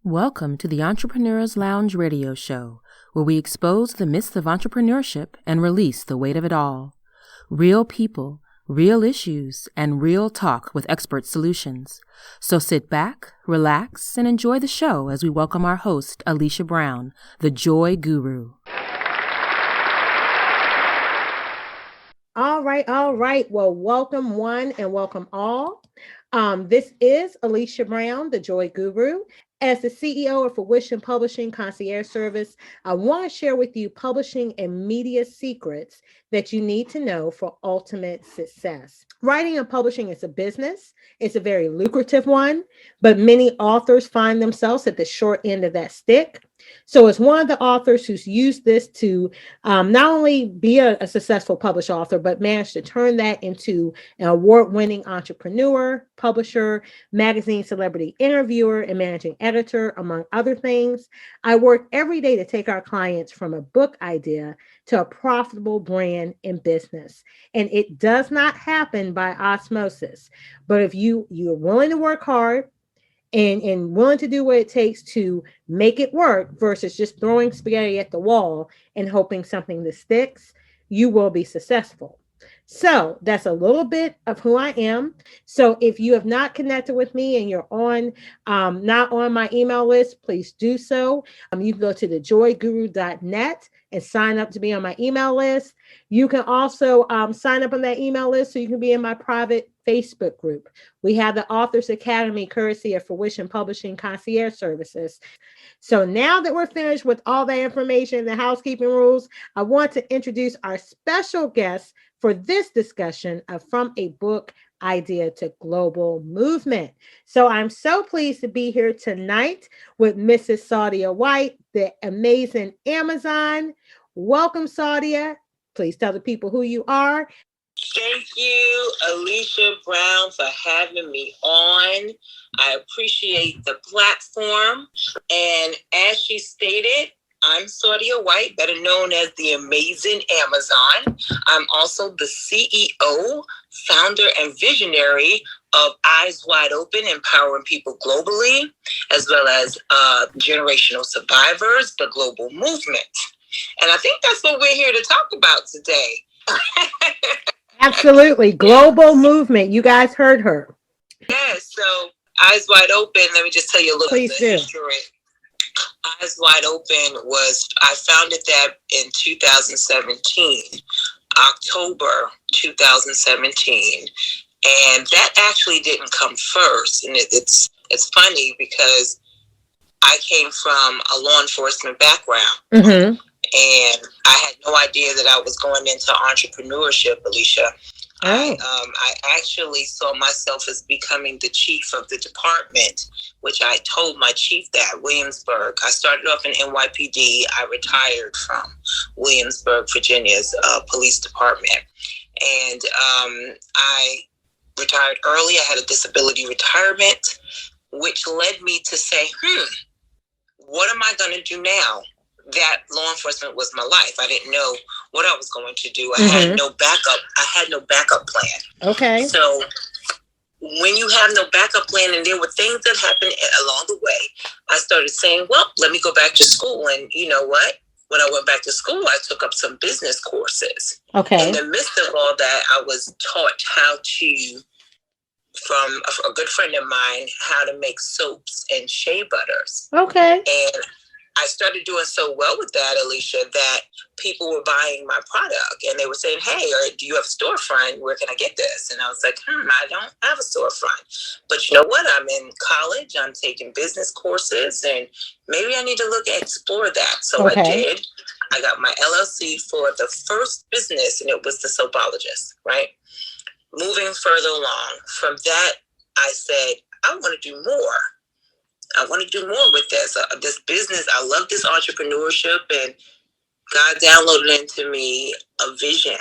Welcome to the Entrepreneur's Lounge radio show, where we expose the myths of entrepreneurship and release the weight of it all. Real people, real issues, and real talk with expert solutions. So sit back, relax, and enjoy the show as we welcome our host, Alicia Brown, the Joy Guru. All right. Well, welcome one and welcome all. This is Alicia Brown, the Joy Guru. As the CEO of Fruition Publishing Concierge Service, I want to share with you publishing and media secrets that you need to know for ultimate success. Writing and publishing is a business. It's a very lucrative one, but many authors find themselves at the short end of that stick. So as one of the authors who's used this to not only be a successful published author, but managed to turn that into an award-winning entrepreneur, publisher, magazine celebrity interviewer, and managing editor, among other things, I work every day to take our clients from a book idea to a profitable brand in business. And it does not happen by osmosis. But if you're willing to work hard, and willing to do what it takes to make it work versus just throwing spaghetti at the wall and hoping something that sticks, you will be successful. So that's a little bit of who I am. So if you have not connected with me and you're not on my email list, please do so. You can go to thejoyguru.net and sign up to be on my email list. You can also sign up on that email list so you can be in my private Facebook group. We have the Authors Academy, courtesy of Fruition Publishing Concierge Services. So now that we're finished with all that information, the housekeeping rules, I want to introduce our special guest for this discussion of From a Book Idea to Global Movement. So I'm so pleased to be here tonight with Mrs. Saadia White, the amazing Amazon. Welcome, Saadia. Please tell the people who you are. Thank you, Alicia Brown, for having me on. I appreciate the platform. And as she stated, I'm Saadia White, better known as the Amazing Amazon. I'm also the CEO, founder, and visionary of Eyes Wide Open, empowering people globally, as well as Generational Survivors, the global movement. And I think that's what we're here to talk about today. Absolutely. Global movement. You guys heard her. Yes. So Eyes Wide Open, let me just tell you a little bit of the history. Eyes Wide Open I founded that in 2017, October 2017. And that actually didn't come first. And it's funny because I came from a law enforcement background. Mm-hmm. And I had no idea that I was going into entrepreneurship, Alicia. Oh. I actually saw myself as becoming the chief of the department, which I told my chief that, Williamsburg. I started off in NYPD. I retired from Williamsburg, Virginia's police department. And I retired early. I had a disability retirement, which led me to say, what am I going to do now? That law enforcement was my life. I didn't know what I was going to do. I had no backup. I had no backup plan. Okay. So when you have no backup plan, and there were things that happened along the way, I started saying, well, let me go back to school. And you know what? When I went back to school, I took up some business courses. Okay. In the midst of all that, I was taught how to, from a good friend of mine, how to make soaps and shea butters. Okay. And I started doing so well with that, Alicia, that people were buying my product and they were saying, hey, do you have a storefront? Where can I get this? And I was like, I don't have a storefront. But you know what? I'm in college. I'm taking business courses and maybe I need to explore that. So I did. I got my LLC for the first business and it was the soapologist, right? Moving further along from that, I said, I want to do more. I want to do more with this business. I love this entrepreneurship, and God downloaded into me a vision,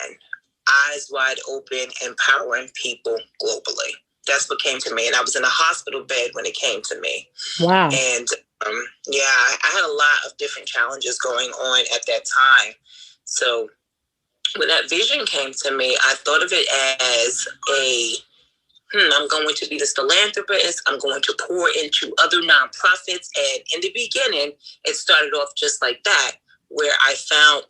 Eyes Wide Open, empowering people globally. That's what came to me. And I was in a hospital bed when it came to me. Wow. And I had a lot of different challenges going on at that time. So when that vision came to me, I thought of it as I'm going to be this philanthropist. I'm going to pour into other nonprofits. And in the beginning, it started off just like that, where I found,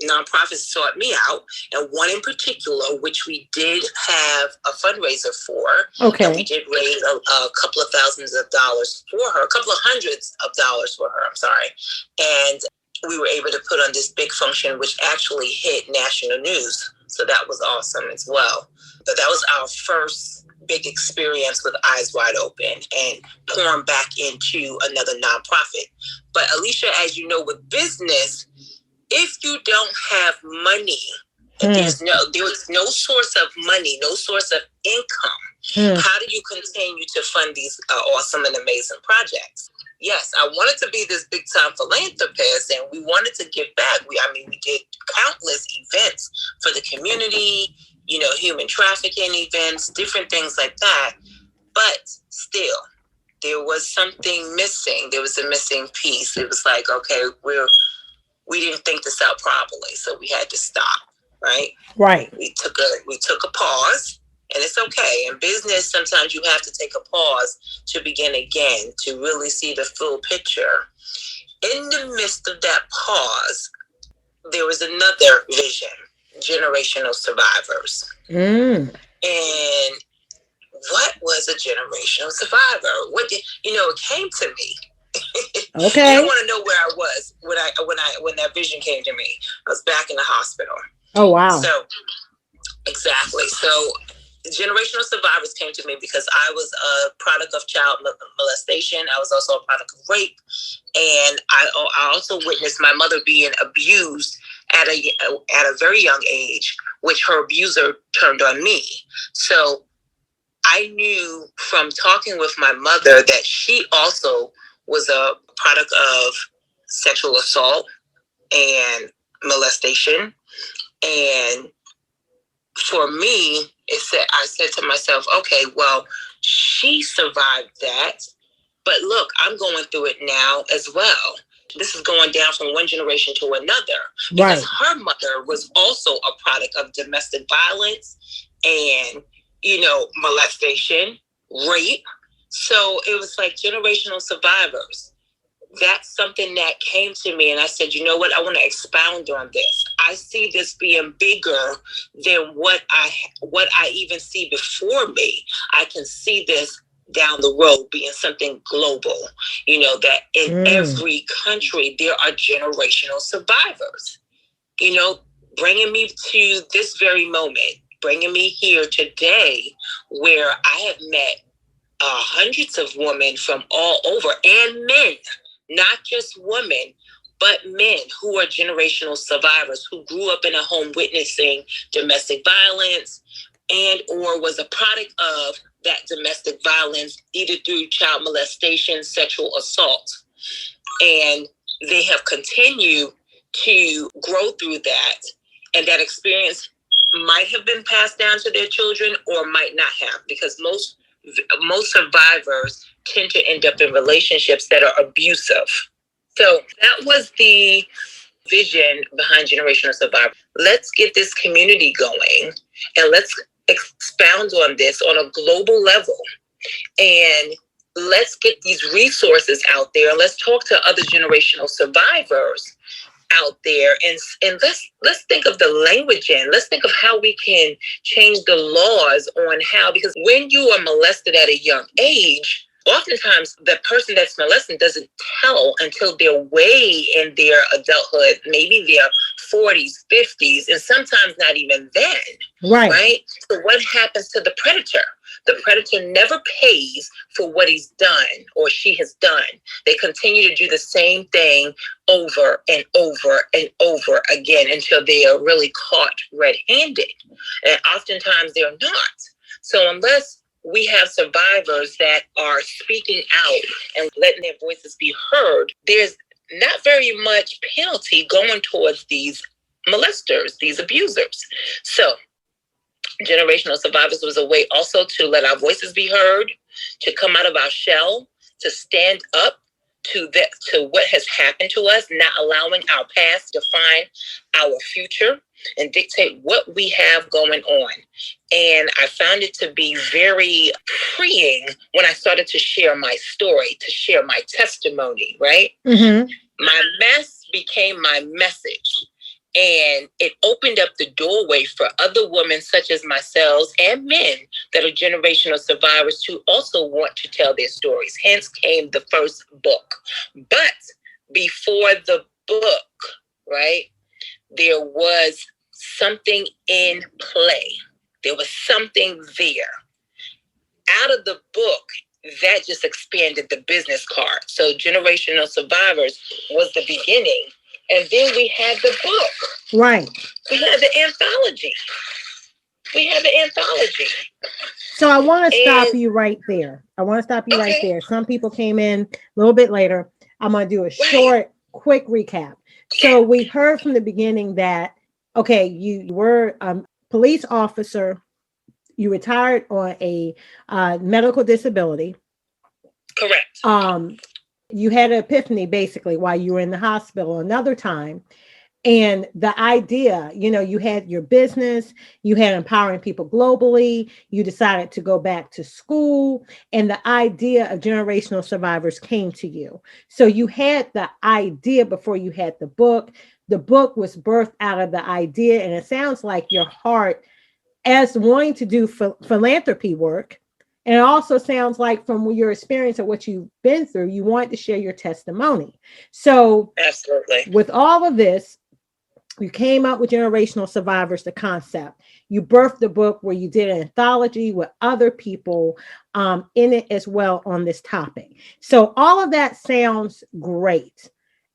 nonprofits sought me out, and one in particular, which we did have a fundraiser for. Okay. And we did raise a couple of thousands of dollars for her, a couple of hundreds of dollars for her, I'm sorry. And we were able to put on this big function, which actually hit national news. So that was awesome as well. But that was our first big experience with Eyes Wide Open and pouring back into another nonprofit. But Alicia, as you know, with business, if you don't have money, if there was no source of money, no source of income, how do you continue to fund these awesome and amazing projects? Yes, I wanted to be this big time philanthropist, and we wanted to give back. We did countless events for the community, human trafficking events, different things like that. But still, there was something missing. There was a missing piece. It was like, okay, we didn't think this out properly, so we had to stop. Right. We took a pause. And it's okay. In business, sometimes you have to take a pause to begin again, to really see the full picture. In the midst of that pause, there was another vision, generational survivors. And what was a generational survivor? It came to me. Okay. You want to know where I was when that vision came to me. I was back in the hospital. Oh, wow. So, exactly. So, generational survivors came to me because I was a product of child molestation. I was also a product of rape. And I also witnessed my mother being abused at a very young age, which her abuser turned on me. So I knew from talking with my mother that she also was a product of sexual assault and molestation. And for me, I said to myself, okay, well, she survived that, but look, I'm going through it now as well. This is going down from one generation to another because her mother was also a product of domestic violence and, molestation, rape. So it was like generational survivors. That's something that came to me, and I said, you know what? I want to expound on this. I see this being bigger than what I even see before me. I can see this down the road being something global. That in every country there are generational survivors. Bringing me to this very moment, bringing me here today, where I have met hundreds of women from all over, and men. Not just women, but men who are generational survivors who grew up in a home witnessing domestic violence and or was a product of that domestic violence, either through child molestation, sexual assault. And they have continued to grow through that. And that experience might have been passed down to their children or might not have, because most survivors tend to end up in relationships that are abusive. So that was the vision behind Generational Survivor. Let's get this community going and let's expound on this on a global level. And let's get these resources out there. Let's talk to other generational survivors out there, and let's think of the language in. Let's think of how we can change the laws on how, because when you are molested at a young age, oftentimes the person that's molesting doesn't tell until they're way in their adulthood, maybe their 40s, 50s, and sometimes not even then. Right? So what happens to the predator? The predator never pays for what he's done or she has done. They continue to do the same thing over and over and over again until they are really caught red-handed. And oftentimes they're not. So unless we have survivors that are speaking out and letting their voices be heard, there's not very much penalty going towards these molesters, these abusers. So Generational Survivors was a way also to let our voices be heard, to come out of our shell, to stand up to what has happened to us, not allowing our past to define our future. and dictate what we have going on. And I found it to be very freeing when I started to share my story, to share my testimony, right? Mm-hmm. My mess became my message. And it opened up the doorway for other women such as myself and men that are generational survivors to also want to tell their stories. Hence came the first book. But before the book, right, there was something in play. There was something there. Out of the book, that just expanded the business card. So Generational Survivors was the beginning. And then we had the book. Right. We had the anthology. So I want to stop you right there. Right there. Some people came in a little bit later. I'm going to do a short, quick recap. So we heard from the beginning that, okay, you were a police officer. You retired on a medical disability. Correct. You had an epiphany basically while you were in the hospital another time. And the idea, you had your business, you had empowering people globally, you decided to go back to school, and the idea of generational survivors came to you. So you had the idea before you had the book. The book was birthed out of the idea, and it sounds like your heart as wanting to do philanthropy work. And it also sounds like from your experience of what you've been through, you want to share your testimony. So absolutely, with all of this, you came up with Generational Survivors, the concept. You birthed the book where you did an anthology with other people in it as well on this topic. So all of that sounds great.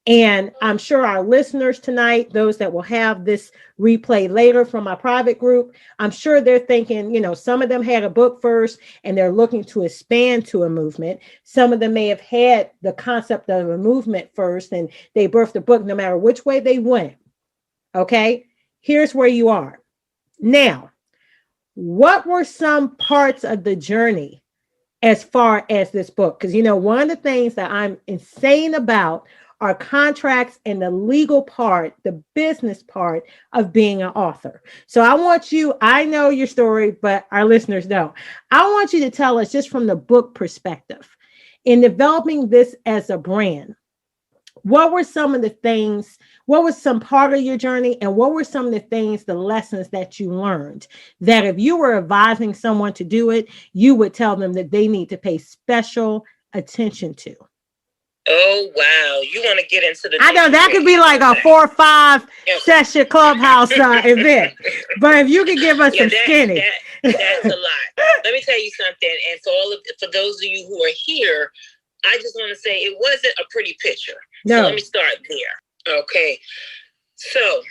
And I'm sure our listeners tonight, those that will have this replay later from my private group, I'm sure they're thinking, some of them had a book first and they're looking to expand to a movement. Some of them may have had the concept of a movement first and they birthed a book no matter which way they went. Okay, here's where you are. Now, what were some parts of the journey as far as this book? Because, one of the things that I'm insane about are contracts and the legal part, the business part of being an author. So I know your story, but our listeners don't. I want you to tell us just from the book perspective, in developing this as a brand, what were some of the things, what was some part of your journey, and what were some of the things, the lessons that you learned that if you were advising someone to do it, you would tell them that they need to pay special attention to? Oh, wow. You want to get into the... I know that could be like a 4 or 5 session Clubhouse event. But if you could give us some skinny. That's a lot. Let me tell you something. And for those of you who are here, I just want to say it wasn't a pretty picture. No. So let me start there. Okay. So,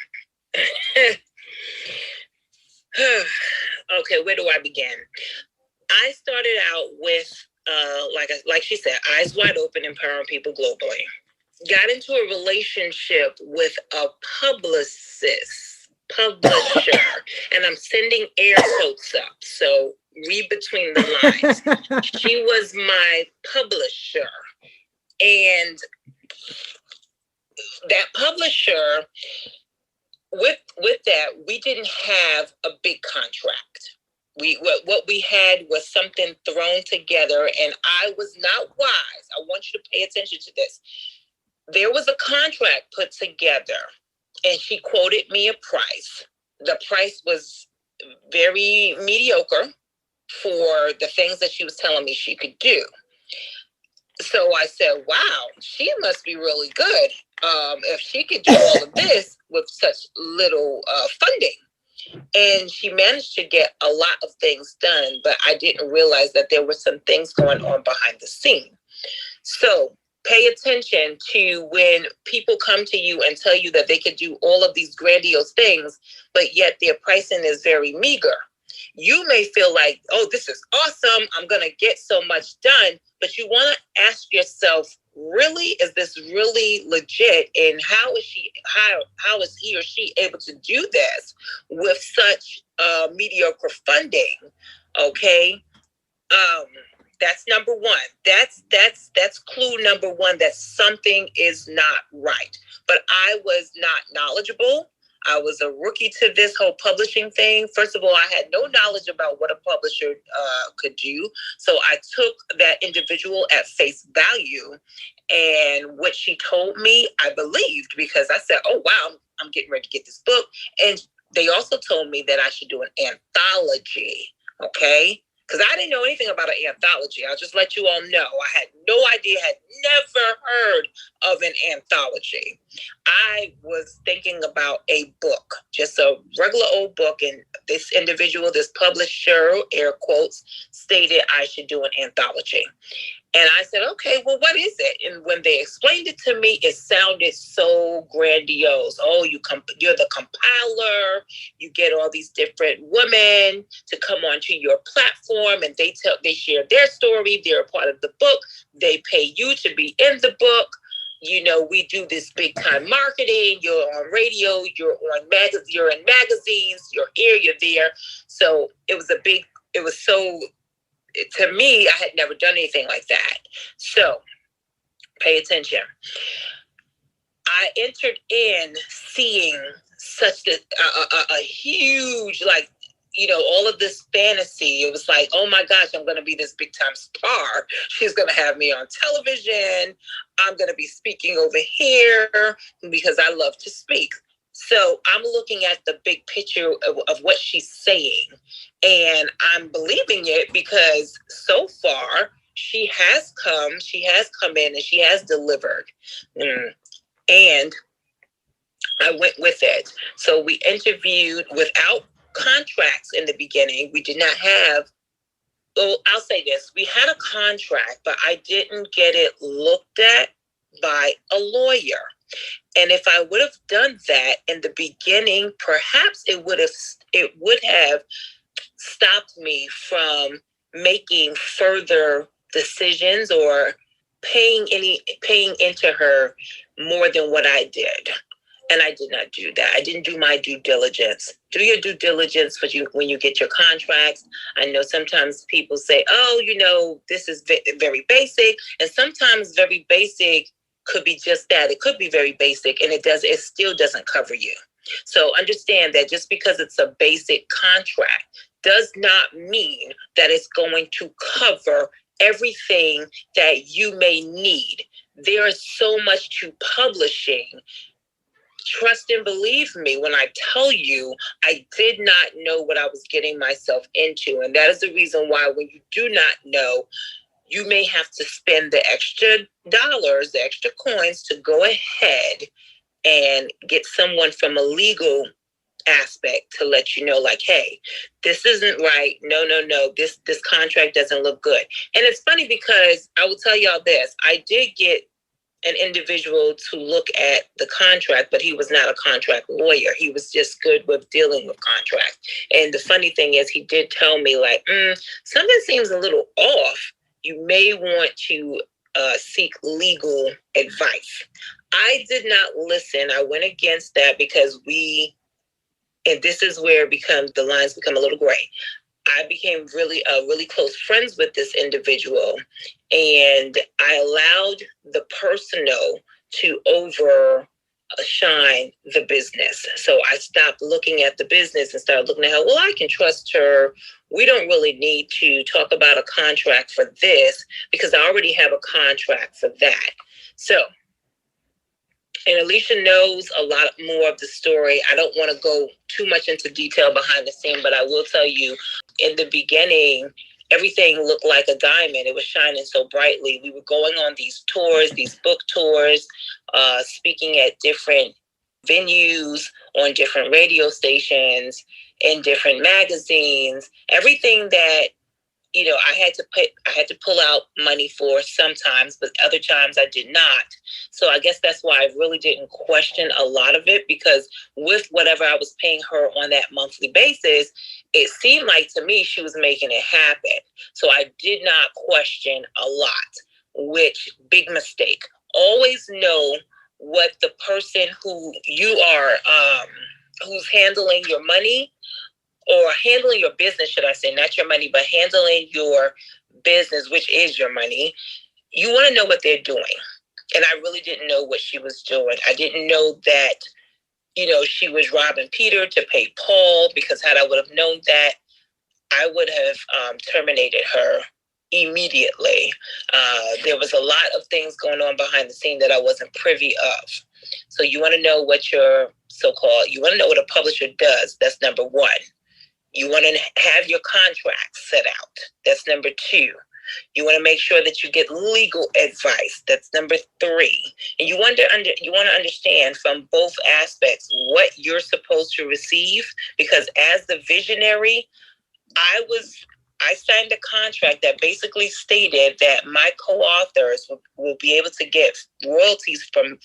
okay, where do I begin? I started out with, like she said, eyes wide open, empowering people globally. Got into a relationship with a publisher, and I'm sending air quotes up. So read between the lines. She was my publisher, and that publisher, with that, we didn't have a big contract. What we had was something thrown together, and I was not wise. I want you to pay attention to this. There was a contract put together, and she quoted me a price. The price was very mediocre for the things that she was telling me she could do. So I said, wow, she must be really good if she could do all of this with such little funding. And she managed to get a lot of things done, but I didn't realize that there were some things going on behind the scene. So pay attention to when people come to you and tell you that they could do all of these grandiose things, but yet their pricing is very meager. You may feel like, oh, this is awesome, I'm going to get so much done. But you want to ask yourself, really, is this really legit? And how is he or she able to do this with such mediocre funding? Okay. That's number one. That's clue number one, that something is not right. But I was not knowledgeable. I was a rookie to this whole publishing thing. First of all, I had no knowledge about what a publisher could do. So I took that individual at face value. And what she told me, I believed, because I said, oh, wow, I'm getting ready to get this book. And they also told me that I should do an anthology. Okay. Because I didn't know anything about an anthology. I'll just let you all know. I had no idea, had never heard of an anthology. I was thinking about a book, just a regular old book. And this individual, this publisher, air quotes, stated I should do an anthology. And I said, okay, well, what is it? And when they explained it to me, it sounded so grandiose. Oh, you're the compiler. You get all these different women to come onto your platform, and they share their story. They're a part of the book. They pay you to be in the book. You know, we do this big time marketing. You're on radio. You're in magazines. You're here. You're there. So it was so. To me, I had never done anything like that. So pay attention. I entered in seeing such a huge, like, you know, all of this fantasy. It was like, oh my gosh, I'm going to be this big time star. She's going to have me on television. I'm going to be speaking over here because I love to speak. So I'm looking at the big picture of what she's saying, and I'm believing it because so far she has come in and she has delivered. And I went with it. So we interviewed without contracts in the beginning. We did not have, well, I'll say this. We had a contract, but I didn't get it looked at by a lawyer. And if I would have done that in the beginning, perhaps it would have stopped me from making further decisions or paying into her more than what I did. And I did not do that. I didn't do my due diligence. Do your due diligence when you get your contracts. I know sometimes people say, oh, you know, this is very basic. And sometimes very basic could be just that. It could be very basic, and it still doesn't cover you. So understand that just because it's a basic contract does not mean that it's going to cover everything that you may need. There is so much to publishing. Trust and believe me when I tell you, I did not know what I was getting myself into. And that is the reason why when you do not know, you may have to spend the extra dollars, the extra coins to go ahead and get someone from a legal aspect to let you know, like, hey, this isn't right. No, this contract doesn't look good. And it's funny because I will tell y'all this. I did get an individual to look at the contract, but he was not a contract lawyer. He was just good with dealing with contracts. And the funny thing is, he did tell me, like, something seems a little off. You may want to seek legal advice. I did not listen. I went against that because and this is where the lines become a little gray. I became really close friends with this individual, and I allowed the personal to overshine the business. So I stopped looking at the business and started looking at how, well, I can trust her. We don't really need to talk about a contract for this because I already have a contract for that. So, and Alicia knows a lot more of the story. I don't want to go too much into detail behind the scene, but I will tell you, in the beginning, everything looked like a diamond. It was shining so brightly. We were going on these tours, these book tours, speaking at different venues, on different radio stations, in different magazines, everything that, you know, I had to pull out money for sometimes, but other times I did not. So I guess that's why I really didn't question a lot of it, because with whatever I was paying her on that monthly basis, it seemed like to me she was making it happen. So I did not question a lot, which big mistake. Always know what the person who you are, who's handling your money, or handling your business, should I say, not your money, but handling your business, which is your money, you want to know what they're doing. And I really didn't know what she was doing. I didn't know that she was robbing Peter to pay Paul, because had I would have known that, I would have terminated her immediately. There was a lot of things going on behind the scene that I wasn't privy of. So you want to know what you want to know what a publisher does. That's number one. You want to have your contract set out. That's number two. You want to make sure that you get legal advice. That's number three. And you want to understand from both aspects what you're supposed to receive, because as the visionary, I signed a contract that basically stated that my co-authors will be able to get royalties from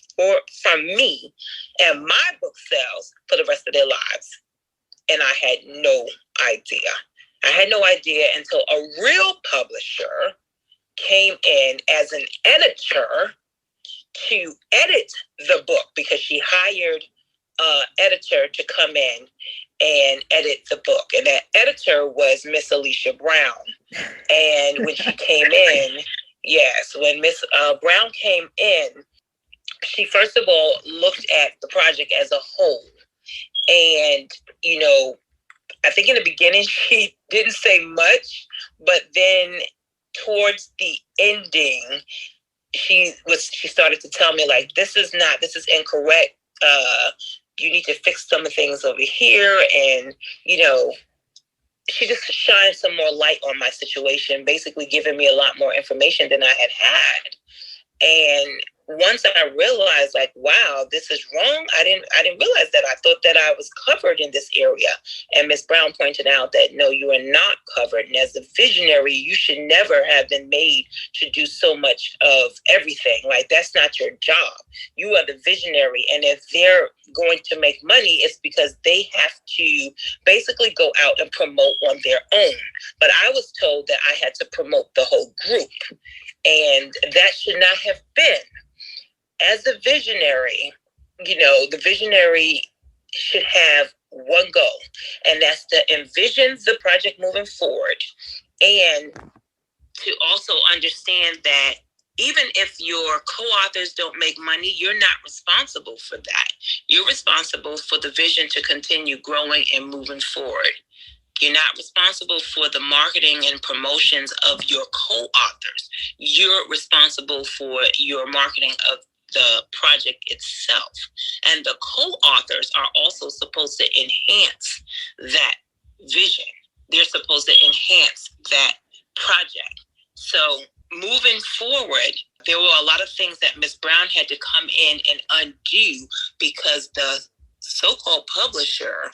me and my book sales for the rest of their lives. And I had no idea. I had no idea until a real publisher came in as an editor to edit the book, because she hired an editor to come in and edit the book. And that editor was Miss Alicia Brown. And when she came in, when Miss Brown came in, she first of all looked at the project as a whole. And, I think in the beginning she didn't say much, but then towards the ending, she started to tell me, like, this is incorrect. You need to fix some of the things over here. And, she just shined some more light on my situation, basically giving me a lot more information than I had. And once I realized, like, wow, this is wrong, I didn't realize that. I thought that I was covered in this area. And Ms. Brown pointed out that, no, you are not covered. And as a visionary, you should never have been made to do so much of everything. Like, that's not your job. You are the visionary. And if they're going to make money, it's because they have to basically go out and promote on their own. But I was told that I had to promote the whole group. And that should not have been. As a visionary, the visionary should have one goal, and that's to envision the project moving forward, and to also understand that even if your co-authors don't make money, you're not responsible for that. You're responsible for the vision to continue growing and moving forward. You're not responsible for the marketing and promotions of your co-authors. You're responsible for your marketing of the project itself. And the co-authors are also supposed to enhance that vision. They're supposed to enhance that project. So moving forward, there were a lot of things that Ms. Brown had to come in and undo, because the so-called publisher,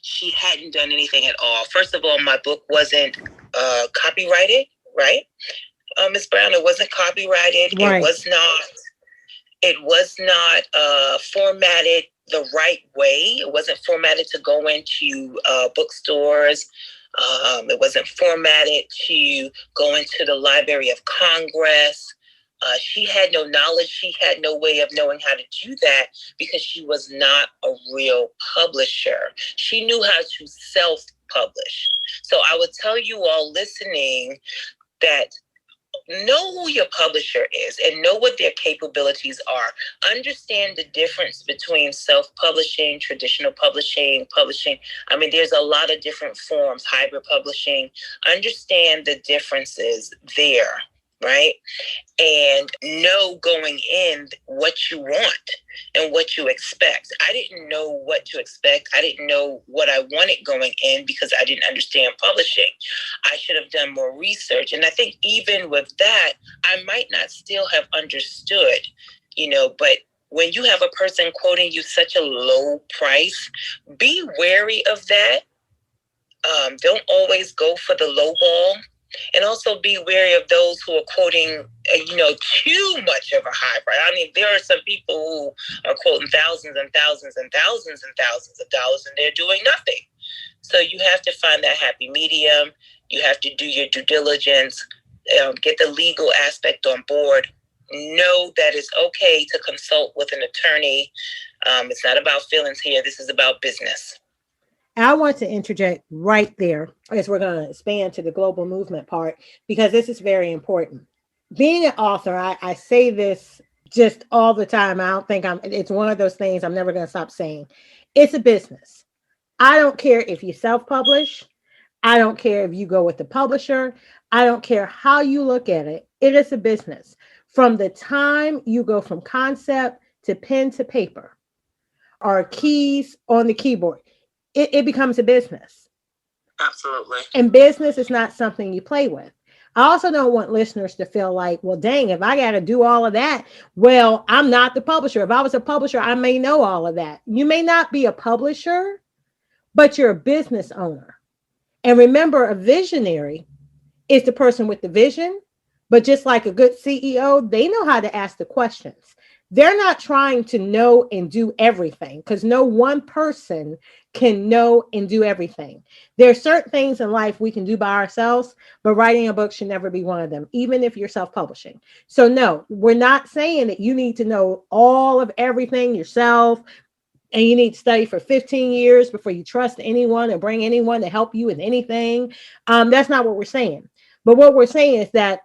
she hadn't done anything at all. First of all, my book wasn't copyrighted, right? Ms. Brown, it wasn't copyrighted. Right. It was not formatted the right way. It wasn't formatted to go into bookstores. It wasn't formatted to go into the Library of Congress. She had no knowledge. She had no way of knowing how to do that, because she was not a real publisher. She knew how to self-publish. So I would tell you all listening that know who your publisher is and know what their capabilities are. Understand the difference between self-publishing, traditional publishing. I mean, there's a lot of different forms, hybrid publishing. Understand the differences there, right? And know going in what you want and what you expect. I didn't know what to expect. I didn't know what I wanted going in, because I didn't understand publishing. I should have done more research. And I think even with that, I might not still have understood, but when you have a person quoting you such a low price, be wary of that. Don't always go for the low ball. And also be wary of those who are quoting, too much of a high price. I mean, there are some people who are quoting thousands and thousands and thousands and thousands of dollars, and they're doing nothing. So you have to find that happy medium. You have to do your due diligence, get the legal aspect on board. Know that it's okay to consult with an attorney. It's not about feelings here. This is about business. I want to interject right there as we're going to expand to the global movement part, because this is very important. Being an author, I say this just all the time. I don't think it's one of those things I'm never going to stop saying. It's a business. I don't care if you self-publish. I don't care if you go with the publisher. I don't care how you look at it. It is a business. From the time you go from concept to pen to paper or keys on the keyboard, it becomes a business. Absolutely. And business is not something you play with. I also don't want listeners to feel like, well, dang, if I got to do all of that, well, I'm not the publisher. If I was a publisher, I may know all of that. You may not be a publisher, but you're a business owner. And remember, a visionary is the person with the vision. But just like a good CEO, they know how to ask the questions. They're not trying to know and do everything, because no one person can know and do everything. There are certain things in life we can do by ourselves, but writing a book should never be one of them, even if you're self-publishing. So no, we're not saying that you need to know all of everything yourself, and you need to study for 15 years before you trust anyone or bring anyone to help you with anything. That's not what we're saying. But what we're saying is that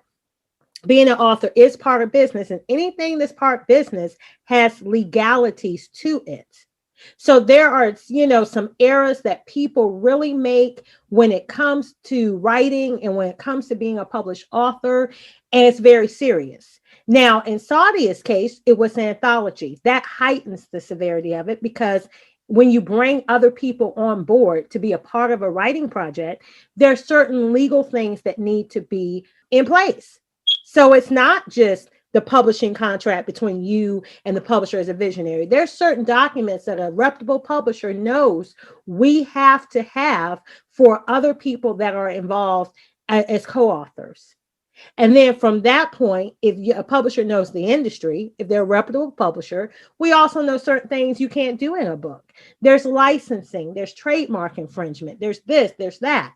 being an author is part of business, and anything that's part business has legalities to it. So there are, some errors that people really make when it comes to writing and when it comes to being a published author, and it's very serious. Now, in Saadia's case, it was an anthology. That heightens the severity of it, because when you bring other people on board to be a part of a writing project, there are certain legal things that need to be in place. So it's not just the publishing contract between you and the publisher as a visionary. There's certain documents that a reputable publisher knows we have to have for other people that are involved as co-authors. And then from that point, if a publisher knows the industry, if they're a reputable publisher, we also know certain things you can't do in a book. There's licensing, there's trademark infringement, there's this, there's that.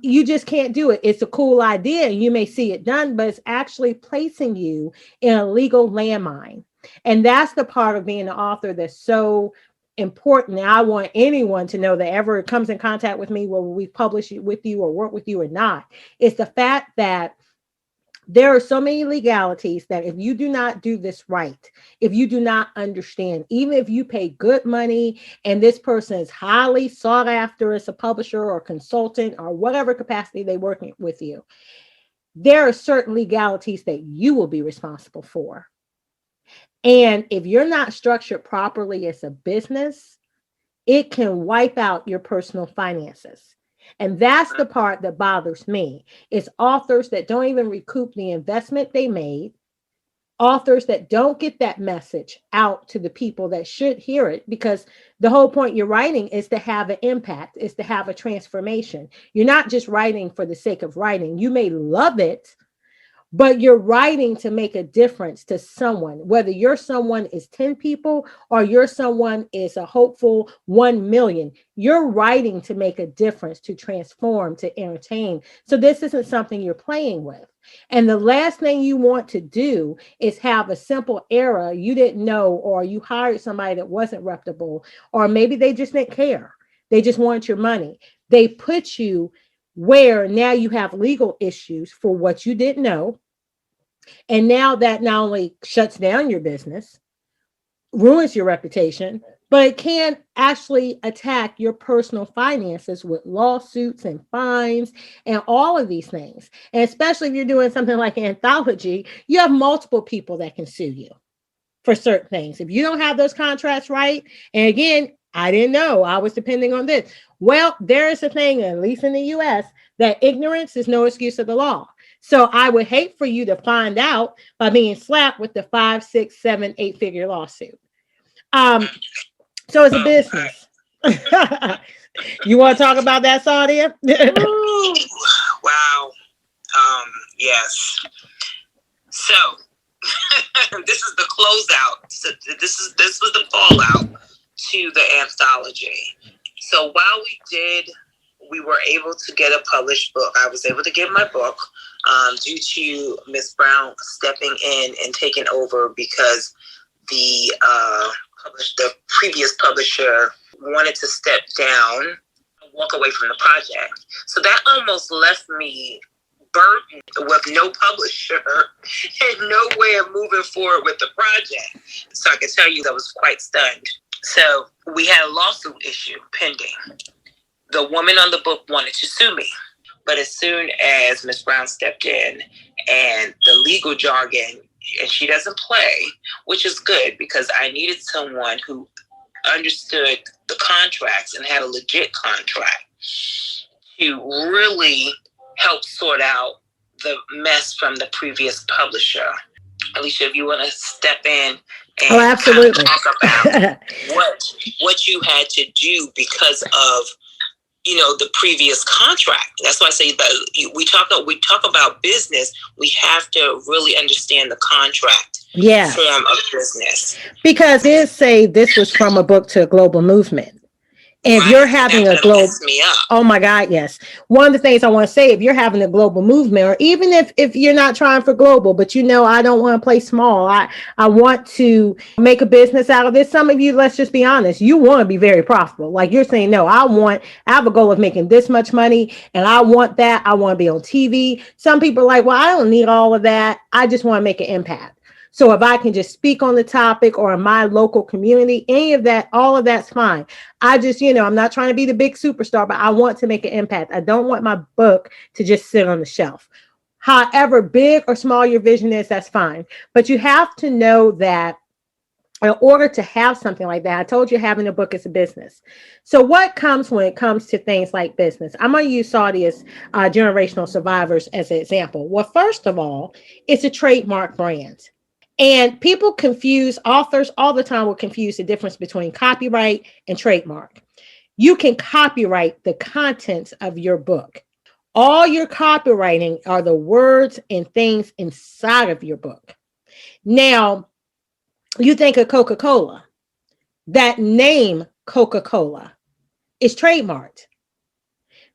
You just can't do it. It's a cool idea and you may see it done, but it's actually placing you in a legal landmine. And that's the part of being an author that's so important. And I want anyone to know that ever comes in contact with me, whether we publish it with you or work with you or not, it's the fact that there are so many legalities that if you do not do this right, if you do not understand, even if you pay good money and this person is highly sought after as a publisher or consultant or whatever capacity they work with you, there are certain legalities that you will be responsible for. And if you're not structured properly as a business, it can wipe out your personal finances. And that's the part that bothers me, is authors that don't even recoup the investment they made, authors that don't get that message out to the people that should hear it, because the whole point you're writing is to have an impact, is to have a transformation. You're not just writing for the sake of writing. You may love it, but you're writing to make a difference to someone, whether your someone is 10 people or your someone is a hopeful 1 million. You're writing to make a difference, to transform, to entertain. So this isn't something you're playing with. And the last thing you want to do is have a simple error you didn't know, or you hired somebody that wasn't reputable, or maybe they just didn't care. They just want your money. They put you where now you have legal issues for what you didn't know. And now that not only shuts down your business, ruins your reputation, but it can actually attack your personal finances with lawsuits and fines and all of these things. And especially if you're doing something like an anthology, you have multiple people that can sue you for certain things. If you don't have those contracts right, and again, I didn't know, I was depending on this. Well, there is a thing, at least in the US, that ignorance is no excuse of the law. So I would hate for you to find out by being slapped with the 5, 6, 7, 8-figure lawsuit. So it's a business. You want to talk about that, Saadia? Wow. Yes. So this is the closeout. So this was the fallout to the anthology. So while we were able to get a published book. I was able to get my book due to Miss Brown stepping in and taking over, because the previous publisher wanted to step down and walk away from the project. So that almost left me burdened with no publisher and no way of moving forward with the project. So I can tell you that I was quite stunned. So we had a lawsuit issue pending. The woman on the book wanted to sue me. But as soon as Ms. Brown stepped in and the legal jargon, and she doesn't play, which is good because I needed someone who understood the contracts and had a legit contract to really help sort out the mess from the previous publisher. Alicia, if you want to step in and absolutely. Talk about what you had to do because of the previous contract. That's why I say that we talk about business. We have to really understand the contract form of business. Because it say this was from a book to a global movement. If you're having a global, oh my God, yes. One of the things I want to say, if you're having a global movement, or even if you're not trying for global, but I don't want to play small. I want to make a business out of this. Some of you, let's just be honest, you want to be very profitable. Like you're saying, no, I have a goal of making this much money and I want that. I want to be on TV. Some people are like, well, I don't need all of that. I just want to make an impact. So if I can just speak on the topic or in my local community, any of that, all of that's fine. I just, I'm not trying to be the big superstar, but I want to make an impact. I don't want my book to just sit on the shelf. However big or small your vision is, that's fine. But you have to know that in order to have something like that, I told you having a book is a business. So what comes when it comes to things like business? I'm going to use Saadia's Generational Survivors as an example. Well, first of all, it's a trademark brand. And people authors all the time will confuse the difference between copyright and trademark. You can copyright the contents of your book. All you're copywriting are the words and things inside of your book. Now, you think of Coca-Cola. That name, Coca-Cola, is trademarked.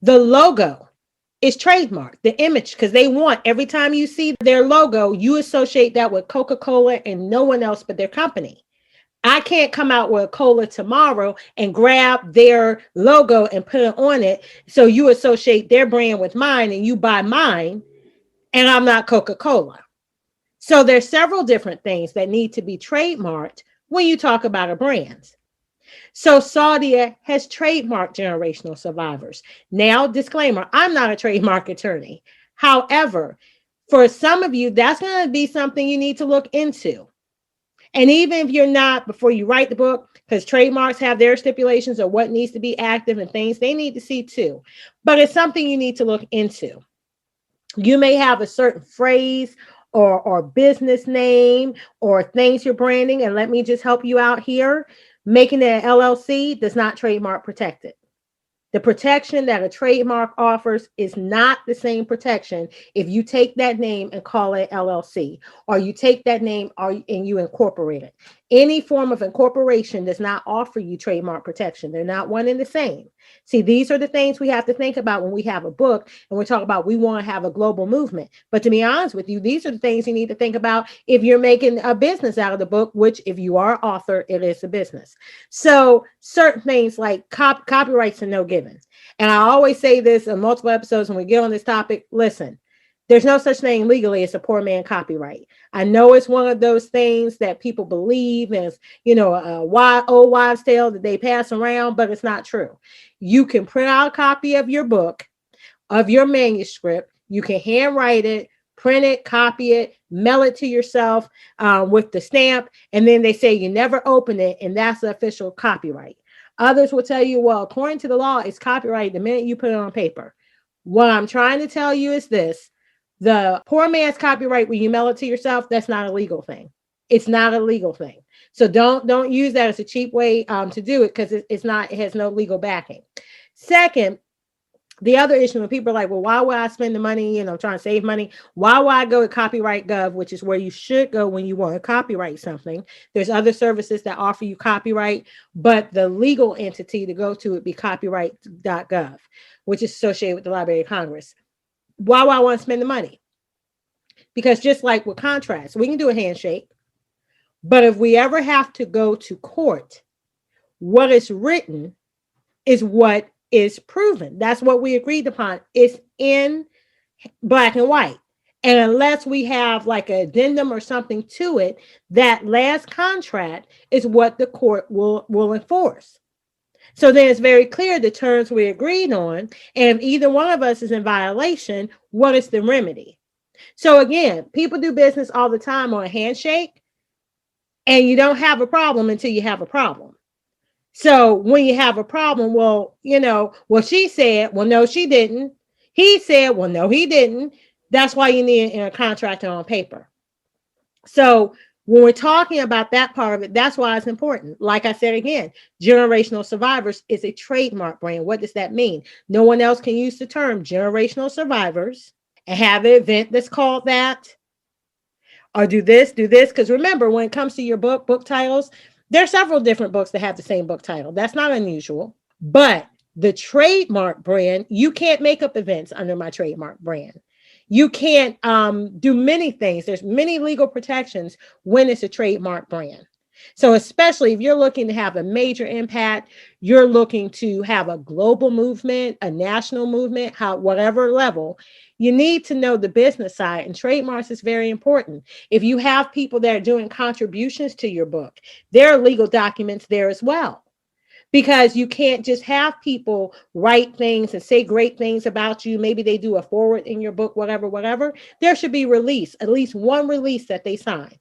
The logo is trademarked, the image, because they want every time you see their logo, you associate that with Coca-Cola and no one else but their company. I can't come out with a cola tomorrow and grab their logo and put it on it. So you associate their brand with mine and you buy mine and I'm not Coca-Cola. So there's several different things that need to be trademarked when you talk about a brand. So Saadia has trademarked Generational Survivors. Now, disclaimer, I'm not a trademark attorney. However, for some of you, that's going to be something you need to look into. And even if you're not, before you write the book, because trademarks have their stipulations of what needs to be active and things they need to see too. But it's something you need to look into. You may have a certain phrase or business name or things you're branding. And let me just help you out here. Making it an LLC does not trademark protect it. The protection that a trademark offers is not the same protection if you take that name and call it LLC, or you take that name and you incorporate it. Any form of incorporation does not offer you trademark protection. They're not one and the same. See, these are the things we have to think about when we have a book and we talk about we want to have a global movement. But to be honest with you, these are the things you need to think about if you're making a business out of the book, which if you are an author, it is a business. So certain things like copyrights are no given. And I always say this in multiple episodes when we get on this topic, listen, there's no such thing legally as a poor man copyright. I know it's one of those things that people believe as, a old wives' tale that they pass around, but it's not true. You can print out a copy of your book, of your manuscript. You can handwrite it, print it, copy it, mail it to yourself with the stamp. And then they say you never open it. And that's the official copyright. Others will tell you, well, according to the law, it's copyright the minute you put it on paper. What I'm trying to tell you is this. The poor man's copyright, when you mail it to yourself, that's not a legal thing. It's not a legal thing. So don't use that as a cheap way to do it because it has no legal backing. Second, the other issue when people are like, well, why would I spend the money? I'm trying to save money. Why would I go to Copyright Gov, which is where you should go when you want to copyright something? There's other services that offer you copyright, but the legal entity to go to would be copyright.gov, which is associated with the Library of Congress. Why would I want to spend the money? Because just like with contracts, we can do a handshake. But if we ever have to go to court, what is written is what is proven. That's what we agreed upon. It's in black and white. And unless we have like an addendum or something to it, that last contract is what the court will enforce. So then it's very clear the terms we agreed on. And if either one of us is in violation, what is the remedy? So again, people do business all the time on a handshake, and you don't have a problem until you have a problem. So when you have a problem, well, she said, well, no, she didn't. He said, well, no, he didn't. That's why you need a contract on paper. So when we're talking about that part of it, that's why it's important. Like I said again, generational survivors is a trademark brand. What does that mean? No one else can use the term generational survivors and have an event that's called that, or do this. Because remember, when it comes to your book titles, there are several different books that have the same book title. That's not unusual. But the trademark brand, you can't make up events under my trademark brand. You can't do many things. There's many legal protections when it's a trademark brand. So especially if you're looking to have a major impact, you're looking to have a global movement, a national movement, whatever level, you need to know the business side, and trademarks is very important. If you have people that are doing contributions to your book, there are legal documents there as well. Because you can't just have people write things and say great things about you. Maybe they do a forward in your book, whatever. There should be release, at least one release that they sign.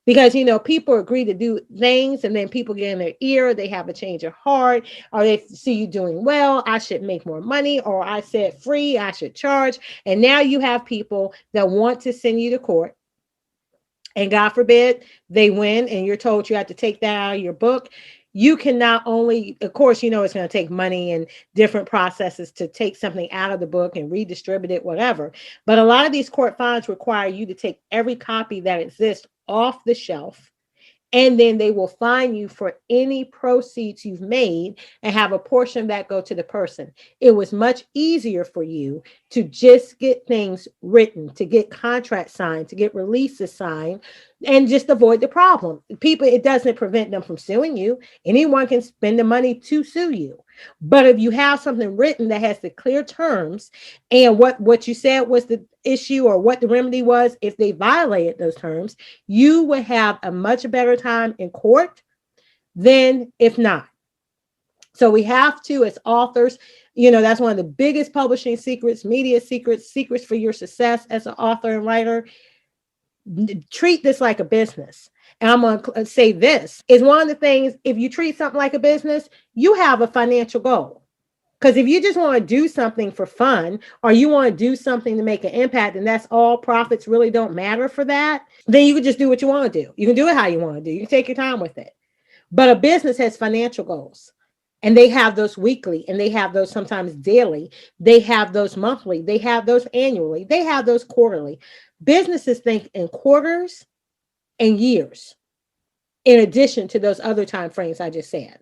Because, people agree to do things, and then people get in their ear, they have a change of heart, or they see you doing well, I should make more money, or I said free, I should charge. And now you have people that want to send you to court. And God forbid they win, and you're told you have to take that out of your book. You can not only, of course, it's going to take money and different processes to take something out of the book and redistribute it, whatever. But a lot of these court fines require you to take every copy that exists off the shelf, and then they will fine you for any proceeds you've made and have a portion of that go to the person. It was much easier for you to just get things written, to get contracts signed, to get releases signed, and just avoid the problem. People, it doesn't prevent them from suing you. Anyone can spend the money to sue you. But if you have something written that has the clear terms, and what you said was the issue, or what the remedy was if they violated those terms, you would have a much better time in court than if not. So we have to, as authors, that's one of the biggest publishing secrets, media secrets for your success as an author and writer. Treat this like a business. And I'm going to say this is one of the things, if you treat something like a business, you have a financial goal. Because if you just want to do something for fun, or you want to do something to make an impact, and that's all, profits really don't matter for that, then you can just do what you want to do. You can do it how you want to do. You can take your time with it. But a business has financial goals. And they have those weekly, and they have those sometimes daily. They have those monthly. They have those annually. They have those quarterly. Businesses think in quarters and years, in addition to those other time frames I just said.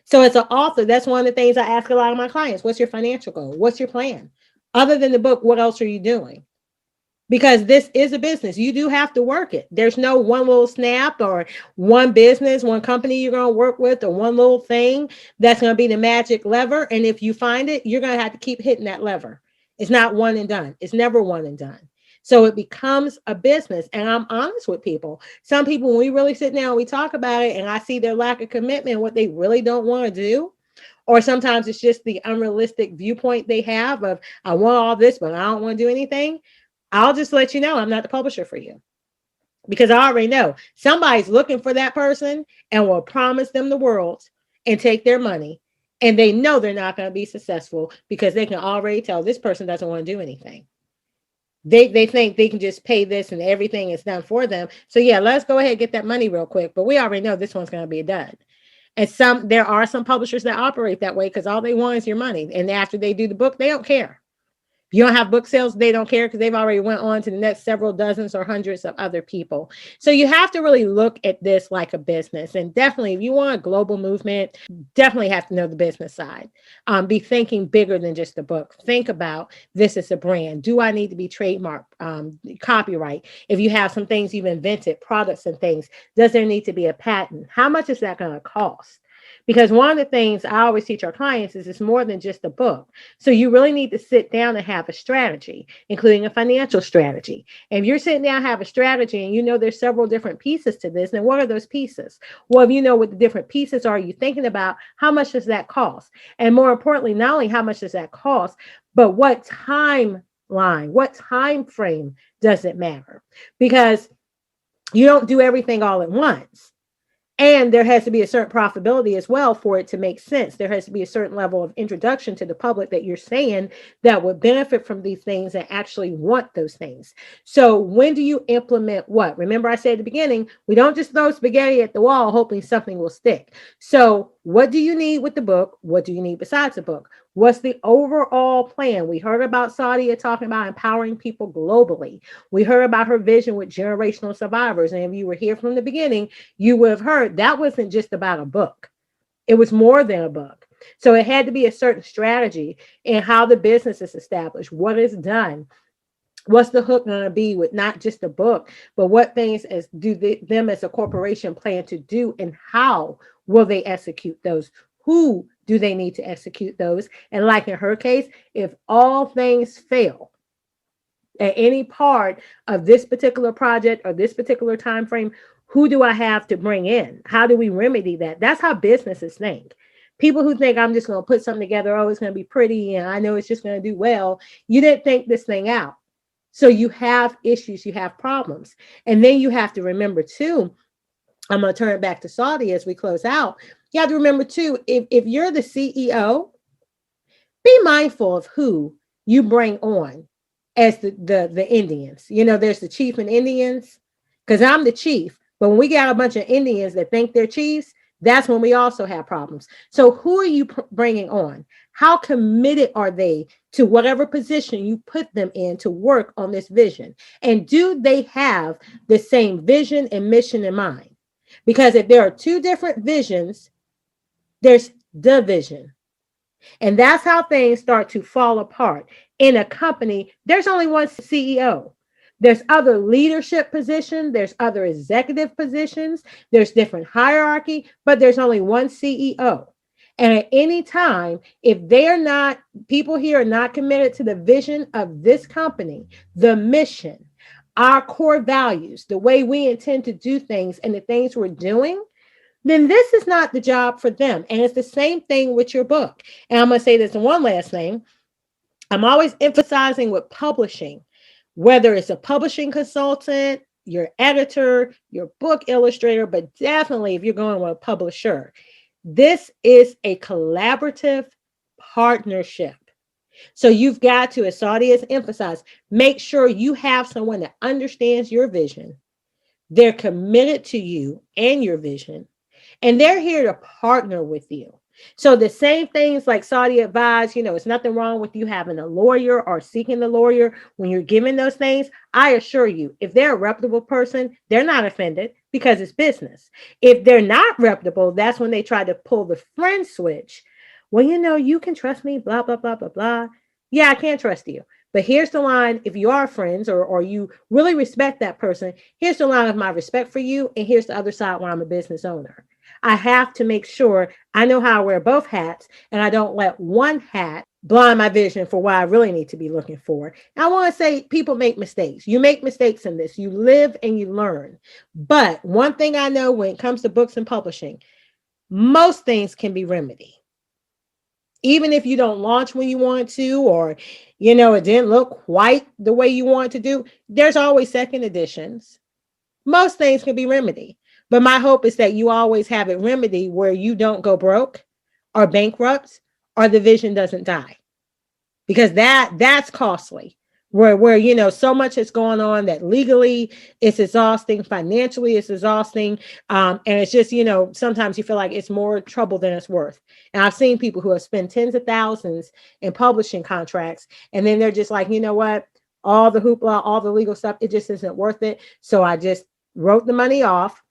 So as an author, that's one of the things I ask a lot of my clients. What's your financial goal? What's your plan? Other than the book, what else are you doing? Because this is a business. You do have to work it. There's no one little snap or one business, one company you're going to work with, or one little thing that's going to be the magic lever. And if you find it, you're going to have to keep hitting that lever. It's not one and done. It's never one and done. So it becomes a business. And I'm honest with people. Some people, when we really sit down, we talk about it, and I see their lack of commitment, what they really don't want to do. Or sometimes it's just the unrealistic viewpoint they have of, I want all this, but I don't want to do anything. I'll just let you know I'm not the publisher for you, because I already know somebody's looking for that person and will promise them the world and take their money. And they know they're not going to be successful because they can already tell this person doesn't want to do anything. They think they can just pay this and everything is done for them. So yeah, let's go ahead and get that money real quick. But we already know this one's going to be a dud. And there are some publishers that operate that way because all they want is your money. And after they do the book, they don't care. If you don't have book sales, they don't care because they've already went on to the next several dozens or hundreds of other people. So you have to really look at this like a business. And definitely, if you want a global movement, definitely have to know the business side. Be thinking bigger than just the book. Think about this as a brand. Do I need to be trademarked, copyright? If you have some things you've invented, products and things, does there need to be a patent? How much is that going to cost? Because one of the things I always teach our clients is it's more than just a book. So you really need to sit down and have a strategy, including a financial strategy. And if you're sitting down and have a strategy and you know there's several different pieces to this, then what are those pieces? Well, if you know what the different pieces are, you're thinking about how much does that cost? And more importantly, not only how much does that cost, but what timeline, what time frame does it matter? Because you don't do everything all at once. And there has to be a certain profitability as well for it to make sense. There has to be a certain level of introduction to the public that you're saying that would benefit from these things and actually want those things. So when do you implement what? Remember I said at the beginning, we don't just throw spaghetti at the wall hoping something will stick. So what do you need with the book? What do you need besides the book? What's the overall plan? We heard about Saadia talking about empowering people globally. We heard about her vision with generational survivors. And if you were here from the beginning, you would have heard that wasn't just about a book. It was more than a book. So it had to be a certain strategy in how the business is established, what is done. What's the hook going to be with not just a book, but what things them as a corporation plan to do, and how will they execute those? Who do they need to execute those? And like in her case, if all things fail at any part of this particular project or this particular time frame, who do I have to bring in? How do we remedy that? That's how businesses think. People who think I'm just going to put something together, oh, it's going to be pretty, and I know it's just going to do well. You didn't think this thing out. So you have issues, you have problems. And then you have to remember too, I'm going to turn it back to Saadia as we close out. You have to remember too, if you're the CEO, be mindful of who you bring on as the Indians. You know, there's the chief and Indians, because I'm the chief. But when we got a bunch of Indians that think they're chiefs, that's when we also have problems. So who are you bringing on? How committed are they to whatever position you put them in to work on this vision? And do they have the same vision and mission in mind? Because if there are two different visions, there's division. And that's how things start to fall apart. In a company, there's only one CEO. There's other leadership positions, there's other executive positions, there's different hierarchy, but there's only one CEO. And at any time, if people here are not committed to the vision of this company, the mission, our core values, the way we intend to do things and the things we're doing, then this is not the job for them. And it's the same thing with your book. And I'm going to say this one last thing. I'm always emphasizing with publishing, whether it's a publishing consultant, your editor, your book illustrator, but definitely if you're going with a publisher, this is a collaborative partnership. So you've got to, as Saadia has emphasized, make sure you have someone that understands your vision. They're committed to you and your vision, and they're here to partner with you. So the same things like Saadia advised, it's nothing wrong with you having a lawyer or seeking a lawyer when you're giving those things. I assure you, if they're a reputable person, they're not offended because it's business. If they're not reputable, that's when they try to pull the friend switch. Well, you can trust me, blah, blah, blah, blah, blah. Yeah, I can't trust you. But here's the line. If you are friends or you really respect that person, here's the line of my respect for you. And here's the other side where I'm a business owner. I have to make sure I know how I wear both hats, and I don't let one hat blind my vision for what I really need to be looking for. And I want to say people make mistakes. You make mistakes in this. You live and you learn. But one thing I know when it comes to books and publishing, most things can be remedied. Even if you don't launch when you want to, or, it didn't look quite the way you want to do, there's always second editions. Most things can be remedied. But my hope is that you always have it remedied where you don't go broke or bankrupt or the vision doesn't die. Because that's costly. Where so much is going on that legally it's exhausting, financially it's exhausting, and it's just sometimes you feel like it's more trouble than it's worth. And I've seen people who have spent tens of thousands in publishing contracts, and then they're just like, what, all the hoopla, all the legal stuff, it just isn't worth it. So I just wrote the money off,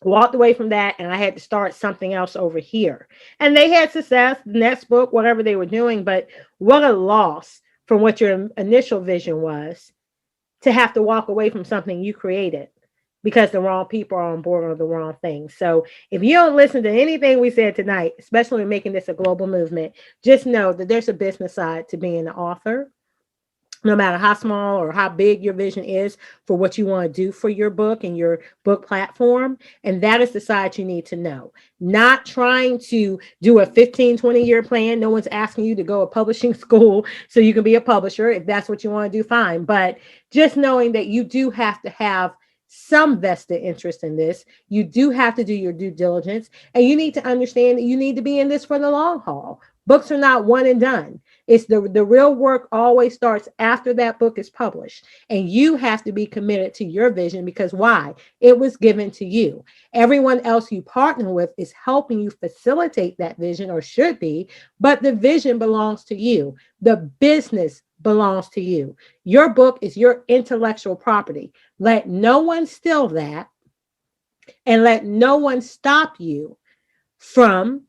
walked away from that, and I had to start something else over here. And they had success, the next book, whatever they were doing, but what a loss from what your initial vision was to have to walk away from something you created because the wrong people are on board on the wrong things. So if you don't listen to anything we said tonight, especially in making this a global movement, just know that there's a business side to being an author. No matter how small or how big your vision is for what you want to do for your book and your book platform. And that is the side you need to know. Not trying to do a 15, 20-year plan. No one's asking you to go to publishing school so you can be a publisher. If that's what you want to do, fine. But just knowing that you do have to have some vested interest in this. You do have to do your due diligence, and you need to understand that you need to be in this for the long haul. Books are not one and done. It's the real work always starts after that book is published. And you have to be committed to your vision, because why? It was given to you. Everyone else you partner with is helping you facilitate that vision, or should be, but the vision belongs to you. The business belongs to you. Your book is your intellectual property. Let no one steal that, and let no one stop you from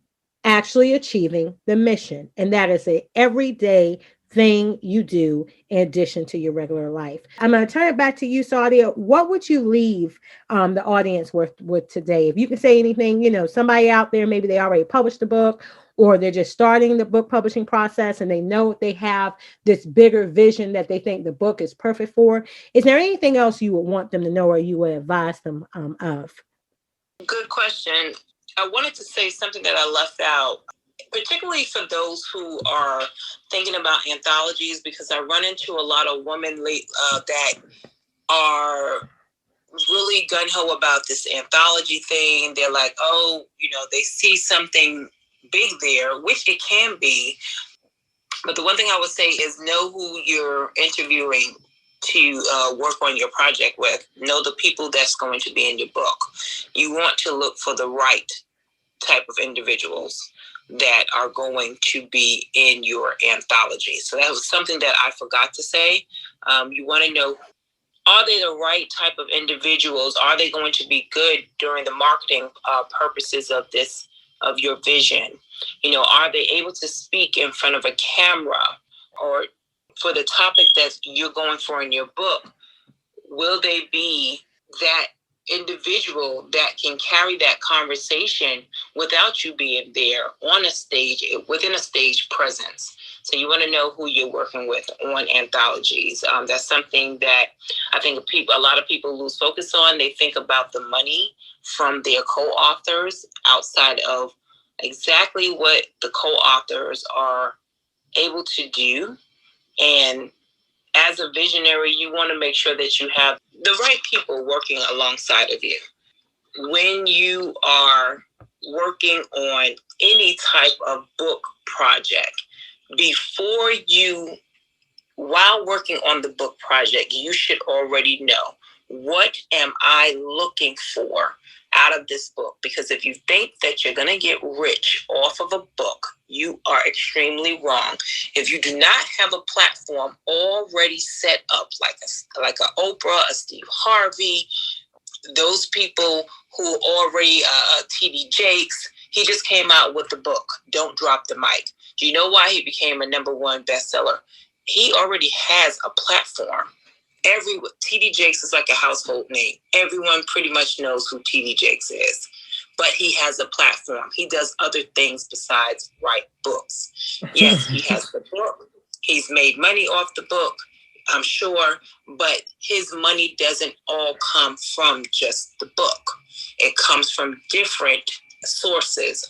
actually achieving the mission. And that is an everyday thing you do in addition to your regular life. I'm going to turn it back to you, Saadia. What would you leave the audience with today? If you can say anything, somebody out there, maybe they already published a book, or they're just starting the book publishing process and they know they have this bigger vision that they think the book is perfect for. Is there anything else you would want them to know, or you would advise them of? Good question. I wanted to say something that I left out, particularly for those who are thinking about anthologies, because I run into a lot of women that are really gung-ho about this anthology thing. They're like, they see something big there, which it can be. But the one thing I would say is know who you're interviewing to work on your project with. Know the people that's going to be in your book. You want to look for the right type of individuals that are going to be in your anthology. So that was something that I forgot to say. You want to know, are they the right type of individuals? Are they going to be good during the marketing purposes of your vision? Are they able to speak in front of a camera? Or for the topic that you're going for in your book, will they be that individual that can carry that conversation without you being there on a stage, within a stage presence? So you want to know who you're working with on anthologies. That's something that I think a lot of people lose focus on. They think about the money from their co-authors outside of exactly what the co-authors are able to do. And as a visionary, you want to make sure that you have the right people working alongside of you. When you are working on any type of book project, while working on the book project, you should already know, what am I looking for out of this book? Because if you think that you're going to get rich off of a book, you are extremely wrong. If you do not have a platform already set up, like a Oprah, a Steve Harvey, those people who already, T.D. Jakes, he just came out with the book, Don't Drop the Mic. Do you know why he became a #1 bestseller? He already has a platform. T.D. Jakes is like a household name. Everyone pretty much knows who T.D. Jakes is. But he has a platform. He does other things besides write books. Yes, he has the book. He's made money off the book, I'm sure. But his money doesn't all come from just the book. It comes from different sources,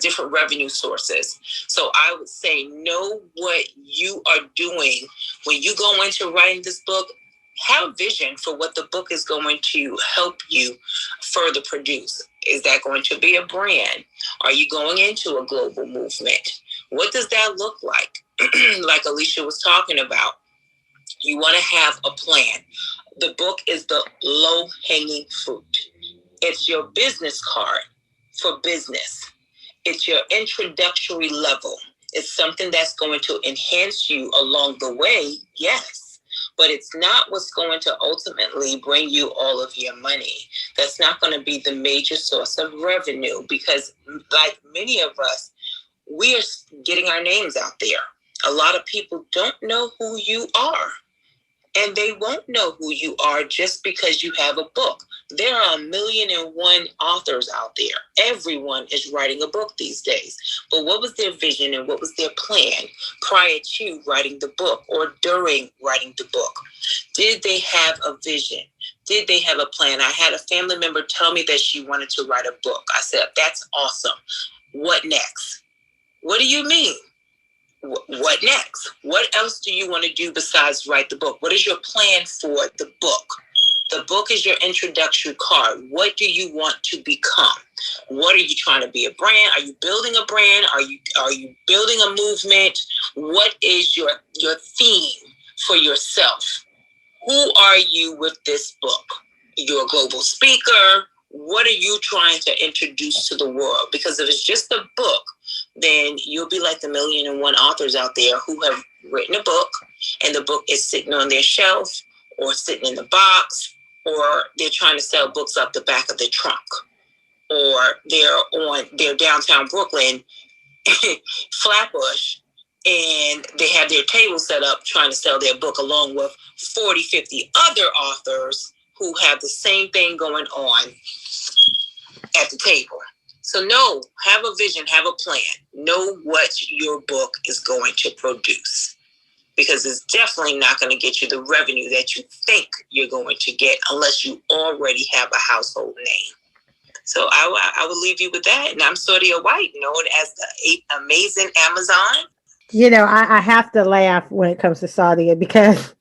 different revenue sources. So I would say know what you are doing when you go into writing this book. Have a vision for what the book is going to help you further produce. Is that going to be a brand? Are you going into a global movement? What does that look like? Like Alicia was talking about, you want to have a plan. The book is the low-hanging fruit. It's your business card for business. It's your introductory level. It's something that's going to enhance you along the way, yes. But it's not what's going to ultimately bring you all of your money. That's not going to be the major source of revenue, because like many of us, we are getting our names out there. A lot of people don't know who you are. And they won't know who you are just because you have a book. There are 1,000,001 authors out there. Everyone is writing a book these days. But what was their vision and what was their plan prior to writing the book or during writing the book? Did they have a vision? Did they have a plan? I had a family member tell me that she wanted to write a book. I said, that's awesome. What next? What do you mean? What next? What else do you want to do besides write the book? What is your plan for the book? The book is your introductory card. What do you want to become? What are you trying to be? A brand? Are you building a brand? Are you building a movement? What is your theme for yourself? Who are you with this book? You're a global speaker. What are you trying to introduce to the world? Because if it's just a book, then you'll be like the 1,000,001 authors out there who have written a book and the book is sitting on their shelf or sitting in the box, or they're trying to sell books up the back of the trunk, or they're downtown Brooklyn, Flatbush, and they have their table set up trying to sell their book along with 40, 50 other authors who have the same thing going on at the table. So no, have a vision, have a plan. Know what your book is going to produce, because it's definitely not going to get you the revenue that you think you're going to get unless you already have a household name. So I will leave you with that. And I'm Saadia White, known as the Amazing Amazon. You know, I have to laugh when it comes to Saadia because,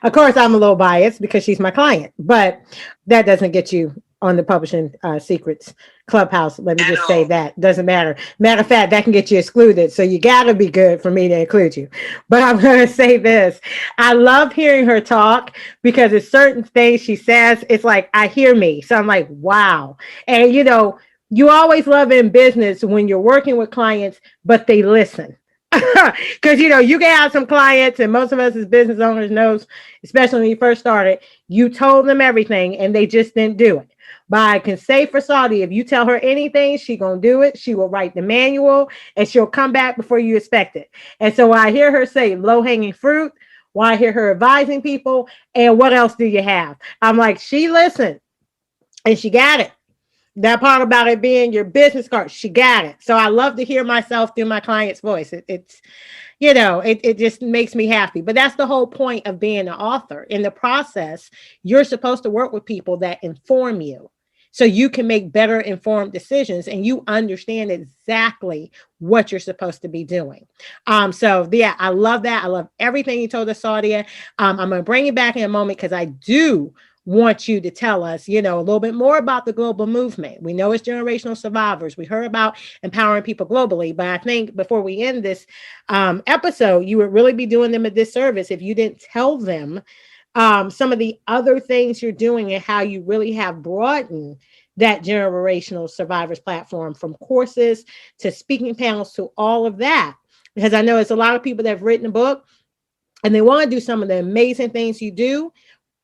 of course, I'm a little biased because she's my client, but that doesn't get you on the Publishing Secrets Clubhouse. Let me just say that. Doesn't matter. Matter of fact, that can get you excluded. So you got to be good for me to include you. But I'm going to say this. I love hearing her talk because it's certain things she says. It's like, I hear me. So I'm like, wow. And, you know, you always love in business when you're working with clients, but they listen. Because, you know, you can have some clients, and most of us as business owners knows, especially when you first started, you told them everything and they just didn't do it. But I can say for Saadia, if you tell her anything, she gonna do it. She will write the manual and she'll come back before you expect it. And so I hear her say low-hanging fruit, while I hear her advising people, and what else do you have? I'm like, she listened and she got it. That part about it being your business card, she got it. So I love to hear myself through my client's voice. It's, you know, it just makes me happy. But that's the whole point of being an author. In the process, you're supposed to work with people that inform you so you can make better informed decisions and you understand exactly what you're supposed to be doing. So yeah, I love that. I love everything you told us, Saadia. I'm going to bring you back in a moment because I do want you to tell us, you know, a little bit more about the global movement. We know it's generational survivors. We heard about empowering people globally, but I think before we end this episode, you would really be doing them a disservice if you didn't tell them some of the other things you're doing and how you really have broadened that generational survivors platform, from courses to speaking panels to all of that. Because I know it's a lot of people that have written a book and they want to do some of the amazing things you do,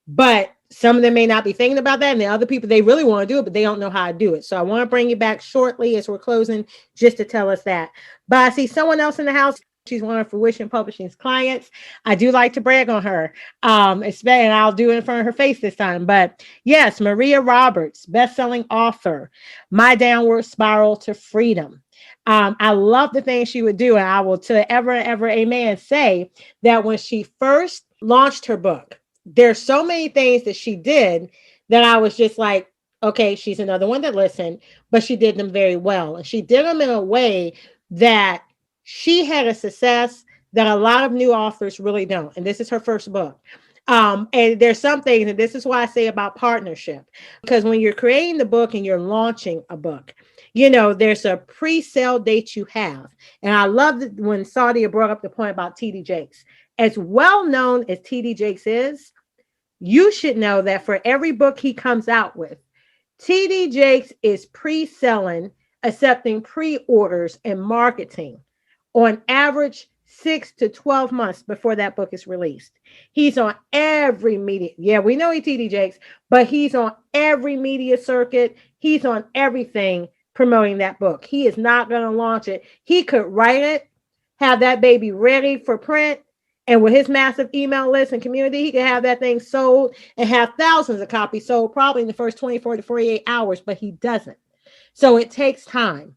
but some of them may not be thinking about that. And the other people, they really want to do it, but they don't know how to do it. So I want to bring you back shortly as we're closing just to tell us that. But I see someone else in the house. She's one of Fruition Publishing's clients. I do like to brag on her, and I'll do it in front of her face this time. But yes, Maria Roberts, best-selling author, My Downward Spiral to Freedom. I love the things she would do. And I will to ever, amen, say that when she first launched her book, there's so many things that she did that I was just like, okay, she's another one that listened, but she did them very well. And she did them in a way that she had a success that a lot of new authors really don't. And this is her first book. And there's some things, and this is why I say about partnership, because when you're creating the book and you're launching a book, you know, there's a pre-sale date you have. And I love that when Saadia brought up the point about TD Jakes. As well known as TD Jakes is, you should know that for every book he comes out with, TD Jakes is pre-selling, accepting pre-orders and marketing on average 6 to 12 months before that book is released. He's on every media. Yeah, we know he's TD Jakes, but he's on every media circuit. He's on everything promoting that book. He is not going to launch it. He could write it, have that baby ready for print, And with his massive email list and community, he can have that thing sold and have thousands of copies sold probably in the first 24 to 48 hours, but he doesn't. So it takes time.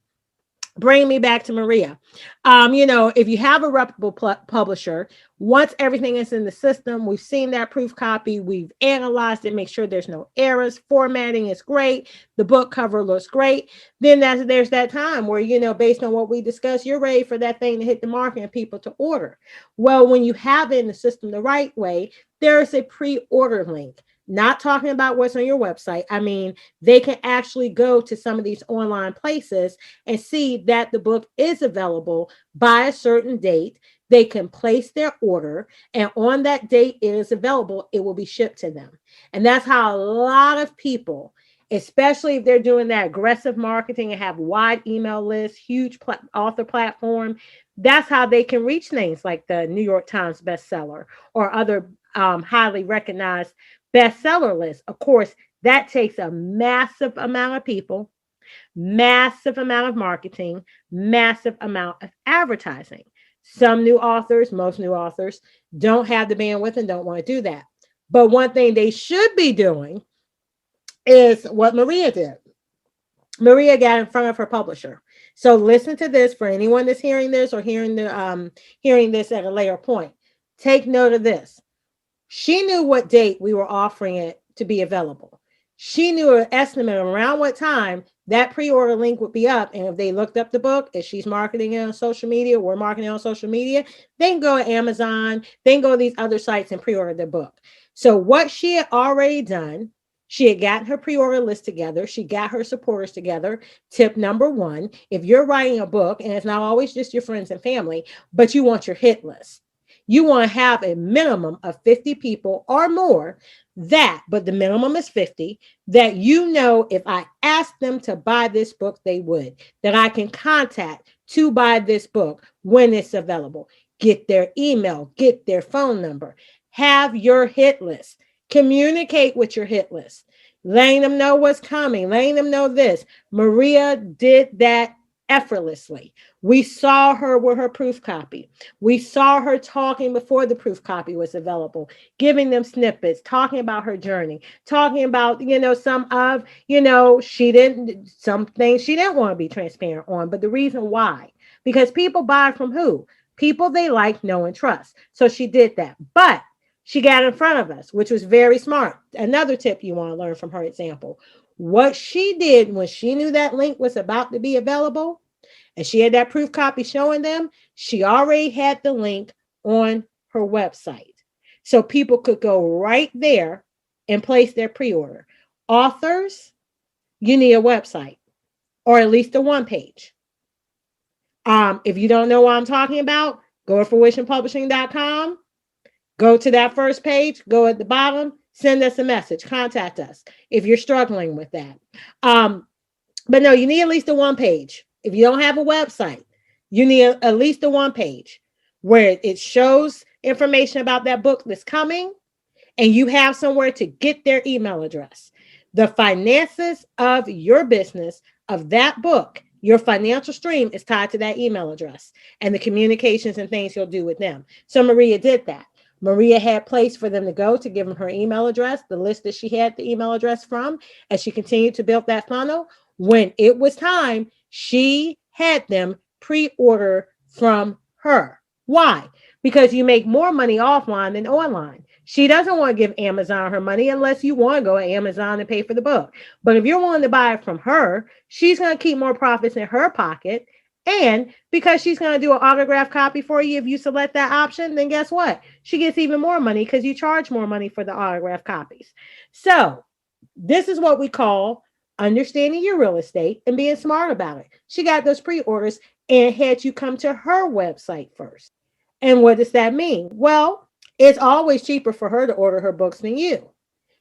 Bring me back to Maria. If you have a reputable publisher, once everything is in the system, we've seen that proof copy, we've analyzed it, make sure there's no errors, formatting is great, the book cover looks great, then there's that time where, based on what we discussed, you're ready for that thing to hit the market and people to order. Well, when you have it in the system the right way, there's a pre-order link. Not talking about what's on your website. I mean, they can actually go to some of these online places and see that the book is available by a certain date. They can place their order, and on that date it is available, it will be shipped to them. And that's how a lot of people, especially if they're doing that aggressive marketing and have wide email lists, huge author platform, that's how they can reach names like the New York Times bestseller or other highly recognized bestseller list. Of course, that takes a massive amount of people, massive amount of marketing, massive amount of advertising. Some new authors, most new authors, don't have the bandwidth and don't want to do that. But one thing they should be doing is what Maria did. Maria got in front of her publisher. So listen to this for anyone that's hearing this or hearing this at a later point. Take note of this. She knew what date we were offering it to be available. She knew an estimate around what time that pre-order link would be up. And if they looked up the book, if she's marketing it on social media, we're marketing on social media, they can go to Amazon, they can go to these other sites and pre-order the book. So what she had already done, she had gotten her pre-order list together. She got her supporters together. Tip number one, if you're writing a book, and it's not always just your friends and family, but you want your hit list. You want to have a minimum of 50 people or more but the minimum is 50, that if I asked them to buy this book, they would, that I can contact to buy this book when it's available. Get their email, get their phone number, have your hit list, communicate with your hit list, letting them know what's coming, letting them know this. Maria did that effortlessly. We saw her with her proof copy. We saw her talking before the proof copy was available, giving them snippets, talking about her journey, talking about, some things she didn't want to be transparent on, but the reason why, because people buy from who? People they like, know, and trust. So she did that, but she got in front of us, which was very smart. Another tip you want to learn from her example. What she did when she knew that link was about to be available and she had that proof copy showing them, she already had the link on her website. So people could go right there and place their pre-order. Authors, you need a website or at least a one page. If you don't know what I'm talking about, go to fruitionpublishing.com, go to that first page, go at the bottom, send us a message, contact us if you're struggling with that. But no, you need at least a one page. If you don't have a website, you need at least a one page where it shows information about that book that's coming and you have somewhere to get their email address. The finances of your business, of that book, your financial stream is tied to that email address and the communications and things you'll do with them. So Maria did that. Maria had place for them to go to give them her email address, the list that she had the email address from, as she continued to build that funnel. When it was time, she had them pre-order from her. Why? Because you make more money offline than online. She doesn't want to give Amazon her money unless you want to go to Amazon and pay for the book. But if you're willing to buy it from her, she's going to keep more profits in her pocket. And because she's going to do an autograph copy for you, if you select that option, then guess what? She gets even more money because you charge more money for the autograph copies. So this is what we call understanding your real estate and being smart about it. She got those pre-orders and had you come to her website first. And what does that mean? Well, it's always cheaper for her to order her books than you.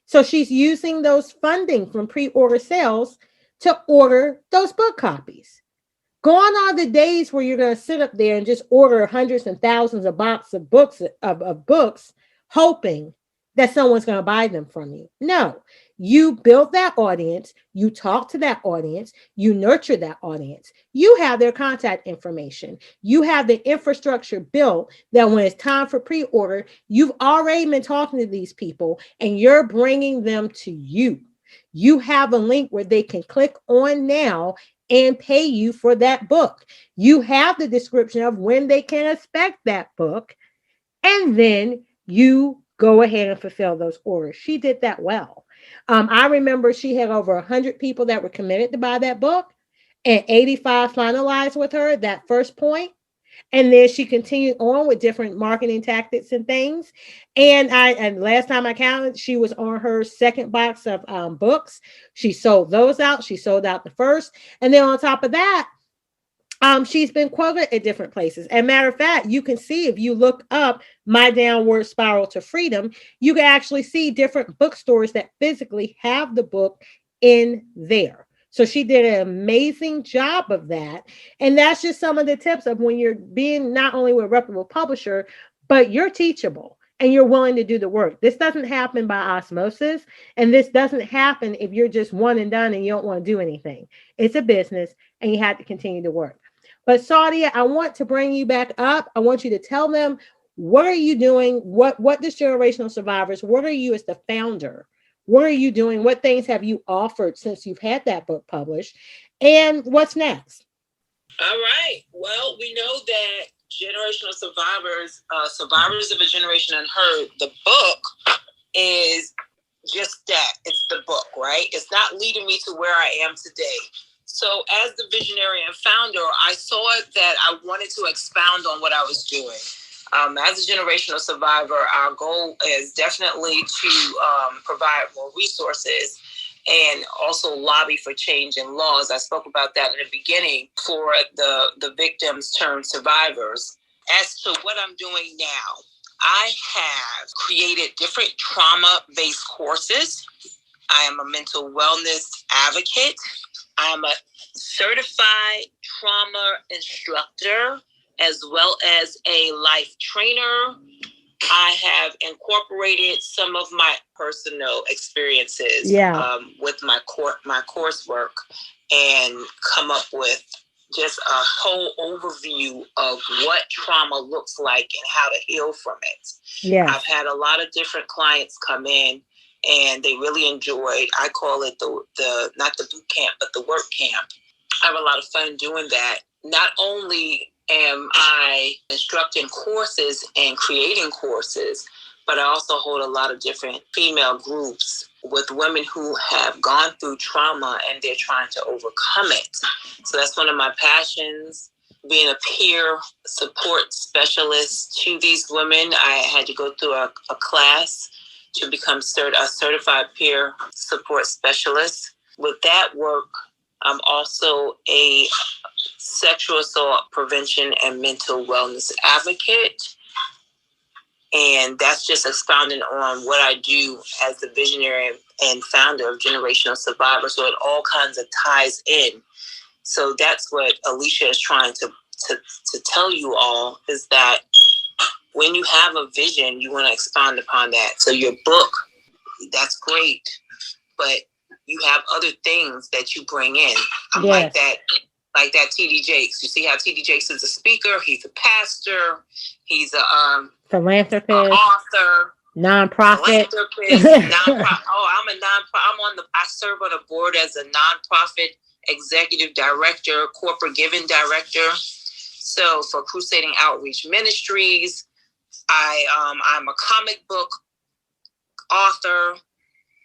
So she's using those funding from pre-order sales to order those book copies. Gone are the days where you're going to sit up there and just order hundreds and thousands of boxes of books, hoping that someone's going to buy them from you. No, You build that audience, you talk to that audience, you nurture that audience. You have their contact information. You have the infrastructure built that when it's time for pre-order, you've already been talking to these people and you're bringing them to you. You have a link where they can click on now and pay you for that book. You have the description of when they can expect that book, and then you go ahead and fulfill those orders. She did that well. I remember she had over 100 people that were committed to buy that book, and 85 finalized with her that first point. And then she continued on with different marketing tactics and things. And last time I counted, she was on her second box of books. She sold those out. She sold out the first. And then on top of that, she's been quoted at different places. As a matter of fact, you can see if you look up My Downward Spiral to Freedom, you can actually see different bookstores that physically have the book in there. So she did an amazing job of that. And that's just some of the tips of when you're being not only with a reputable publisher, but you're teachable and you're willing to do the work. This doesn't happen by osmosis. And this doesn't happen if you're just one and done and you don't want to do anything. It's a business and you have to continue to work. But Saadia, I want to bring you back up. I want you to tell them, what are you doing? What does Generational Survivors, what are you as the founder? What are you doing? What things have you offered since you've had that book published? And what's next? All right. Well, we know that Generational Survivors, Survivors of a Generation Unheard, the book is just that. It's the book, right? It's not leading me to where I am today. So as the visionary and founder, I saw that I wanted to expound on what I was doing. As a generational survivor, our goal is definitely to provide more resources and also lobby for change in laws. I spoke about that in the beginning for the victims turned survivors. As to what I'm doing now, I have created different trauma-based courses. I am a mental wellness advocate. I'm a certified trauma instructor as well as a life trainer. I have incorporated some of my personal experiences with my coursework and come up with just a whole overview of what trauma looks like and how to heal from it. Yeah. I've had a lot of different clients come in and they really enjoyed, I call it the not the boot camp, but the work camp. I have a lot of fun doing that. Not only am I instructing courses and creating courses, but I also hold a lot of different female groups with women who have gone through trauma and they're trying to overcome it. So that's one of my passions, being a peer support specialist to these women. I had to go through a class to become a certified peer support specialist. With that work, I'm also a sexual assault prevention and mental wellness advocate. And that's just expounding on what I do as the visionary and founder of Generational Survivors. So it all kinds of ties in. So that's what Alicia is trying to tell you all, is that when you have a vision, you want to expand upon that. So your book, that's great, but you have other things that you bring in. I'm like that T.D. Jakes. You see how T.D. Jakes is a speaker, he's a pastor, he's a philanthropist, author, nonprofit. I serve on a board as a nonprofit executive director, corporate giving director. So for Crusading Outreach Ministries, I'm a comic book author.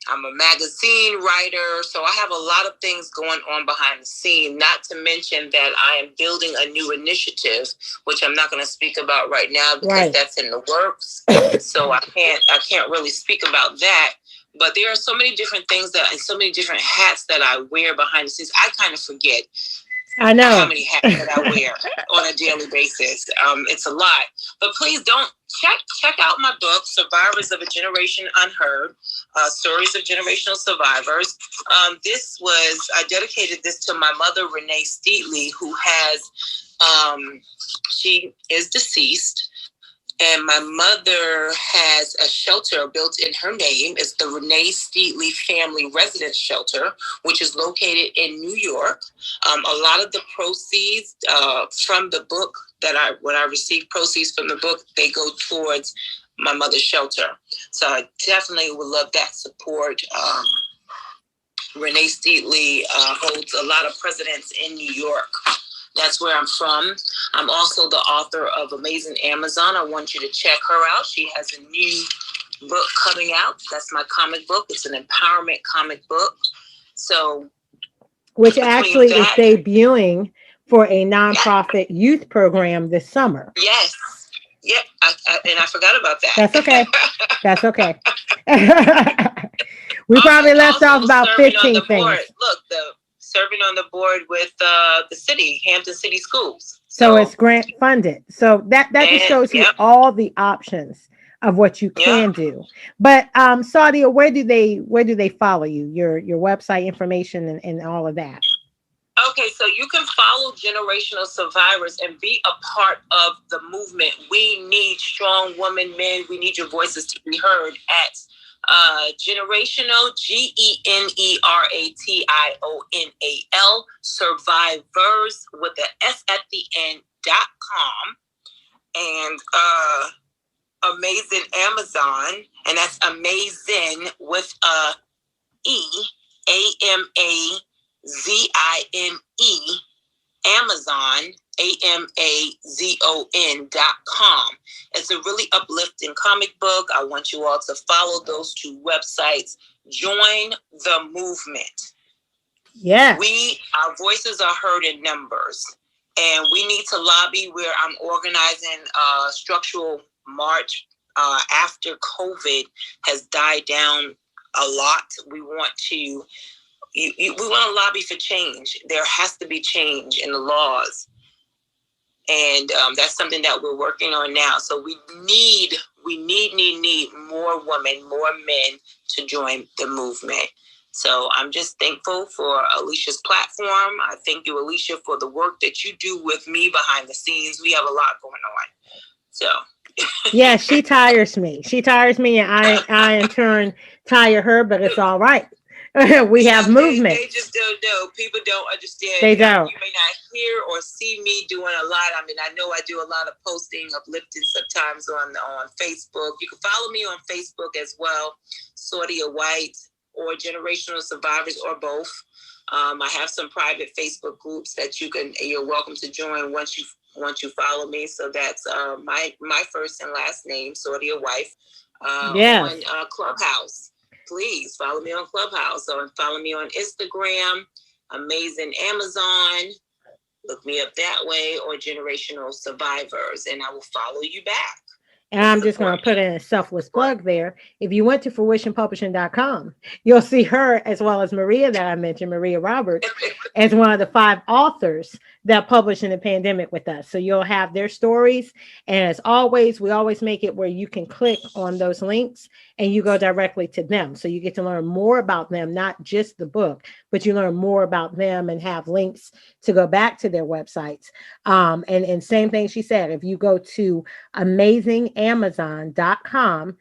I'm a magazine writer. So I have a lot of things going on behind the scene, not to mention that I am building a new initiative, which I'm not going to speak about right now because that's in the works. So I can't really speak about that. But there are so many different things and so many different hats that I wear behind the scenes. I kind of forget. I know how many hats that I wear on a daily basis. It's a lot. But please don't check out my book, Survivors of a Generation Unheard, Stories of Generational Survivors. I dedicated this to my mother, Renee Steatley, who has, she is deceased. And my mother has a shelter built in her name. It's the Renee Steedley Family Residence Shelter, which is located in New York. A lot of the proceeds from the book when I receive proceeds from the book, they go towards my mother's shelter. So I definitely would love that support. Renee Steedley holds a lot of presidents in New York. That's where I'm from. I'm also the author of Amazing Amazon. I want you to check her out. She has a new book coming out. That's my comic book. It's an empowerment comic book. So, which actually is debuting for a nonprofit youth program this summer. Yes. Yep. And I forgot about that. That's okay. That's okay. We probably left off about 15 things. Look, serving on the board with the city, Hampton City Schools. So it's grant funded. So that just shows you all the options of what you can do. But Saadia, where do they follow you? Your website information and all of that. Okay, so you can follow Generational Survivors and be a part of the movement. We need strong women, men. We need your voices to be heard at Generational, GENERATIONAL, Survivors with the S at the end.com, and Amazing Amazon, and that's amazing with a AMAZINE, Amazon, AMAZON.com. It's a really uplifting comic book. I want you all to follow those two websites. Join the movement. Yeah. Our voices are heard in numbers, and we need to lobby where I'm organizing a structural march after COVID has died down a lot. We want to we want to lobby for change. There has to be change in the laws. And that's something that we're working on now. So we need more women, more men to join the movement. So I'm just thankful for Alicia's platform. I thank you, Alicia, for the work that you do with me behind the scenes. We have a lot going on. So. Yeah, she tires me. And I in turn tire her, but it's all right. We have movement. They just don't know. People don't understand. They don't. You may not hear or see me doing a lot. I mean, I know I do a lot of posting, uplifting sometimes on Facebook. You can follow me on Facebook as well, Saadia White or Generational Survivors or both. I have some private Facebook groups that you're welcome to join once you follow me. So that's my first and last name, Saadia White, on Clubhouse. Please follow me on Clubhouse or follow me on Instagram, Amazing Amazon. Look me up that way, or Generational Survivors, and I will follow you back. And I'm just going to put in a selfless plug there. If you went to fruitionpublishing.com, you'll see her as well as Maria that I mentioned, Maria Roberts, as one of the 5 authors that published in the pandemic with us. So you'll have their stories. And as always, we always make it where you can click on those links and you go directly to them. So you get to learn more about them, not just the book, but you learn more about them and have links to go back to their websites. And same thing she said, if you go to AmazingAmazon.com,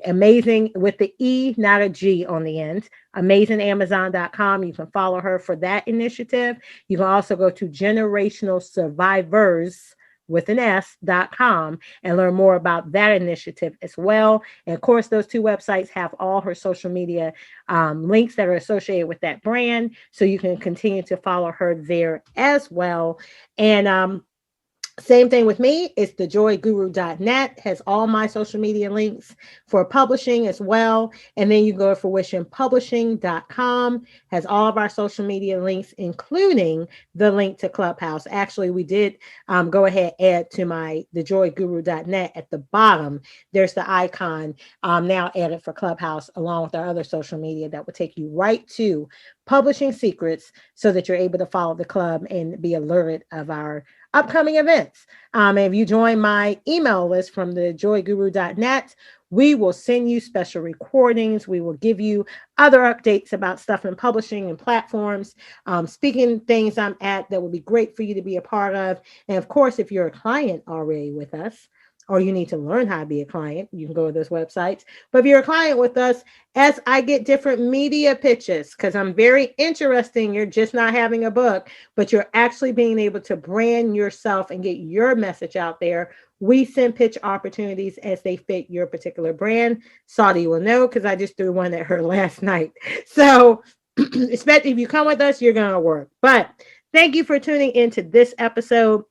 amazing with the E, not a G on the end, AmazingAmazon.com. You can follow her for that initiative. You can also go to Generational Survivors with an S.com and learn more about that initiative as well. And of course, those 2 websites have all her social media links that are associated with that brand. So you can continue to follow her there as well. And same thing with me. It's thejoyguru.net, has all my social media links for publishing as well. And then you go to fruitionpublishing.com, has all of our social media links, including the link to Clubhouse. Actually, we did go ahead and add to thejoyguru.net at the bottom. There's the icon now added for Clubhouse, along with our other social media that will take you right to Publishing Secrets so that you're able to follow the club and be alerted of our upcoming events. And if you join my email list from thejoyguru.net, we will send you special recordings. We will give you other updates about stuff in publishing and platforms, speaking things I'm at that would be great for you to be a part of. And of course, if you're a client already with us, or you need to learn how to be a client, you can go to those websites. But if you're a client with us, as I get different media pitches, because I'm very interesting, you're just not having a book, but you're actually being able to brand yourself and get your message out there. We send pitch opportunities as they fit your particular brand. Saadia will know because I just threw one at her last night. So especially if you come with us, you're going to work. But thank you for tuning into this episode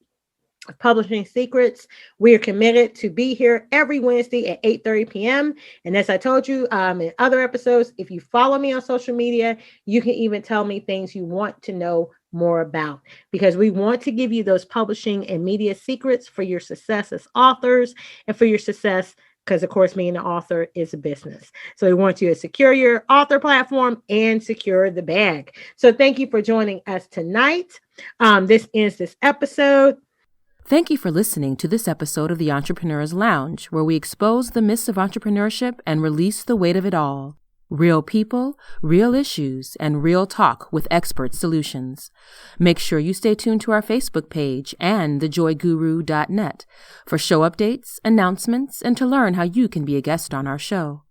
of Publishing Secrets. We are committed to be here every Wednesday at 8:30 p.m. And as I told you in other episodes, if you follow me on social media, you can even tell me things you want to know more about, because we want to give you those publishing and media secrets for your success as authors and for your success, because of course being an author is a business. So we want you to secure your author platform and secure the bag. So thank you for joining us tonight. This ends this episode. Thank you for listening to this episode of the Entrepreneur's Lounge, where we expose the myths of entrepreneurship and release the weight of it all. Real people, real issues, and real talk with expert solutions. Make sure you stay tuned to our Facebook page and thejoyguru.net for show updates, announcements, and to learn how you can be a guest on our show.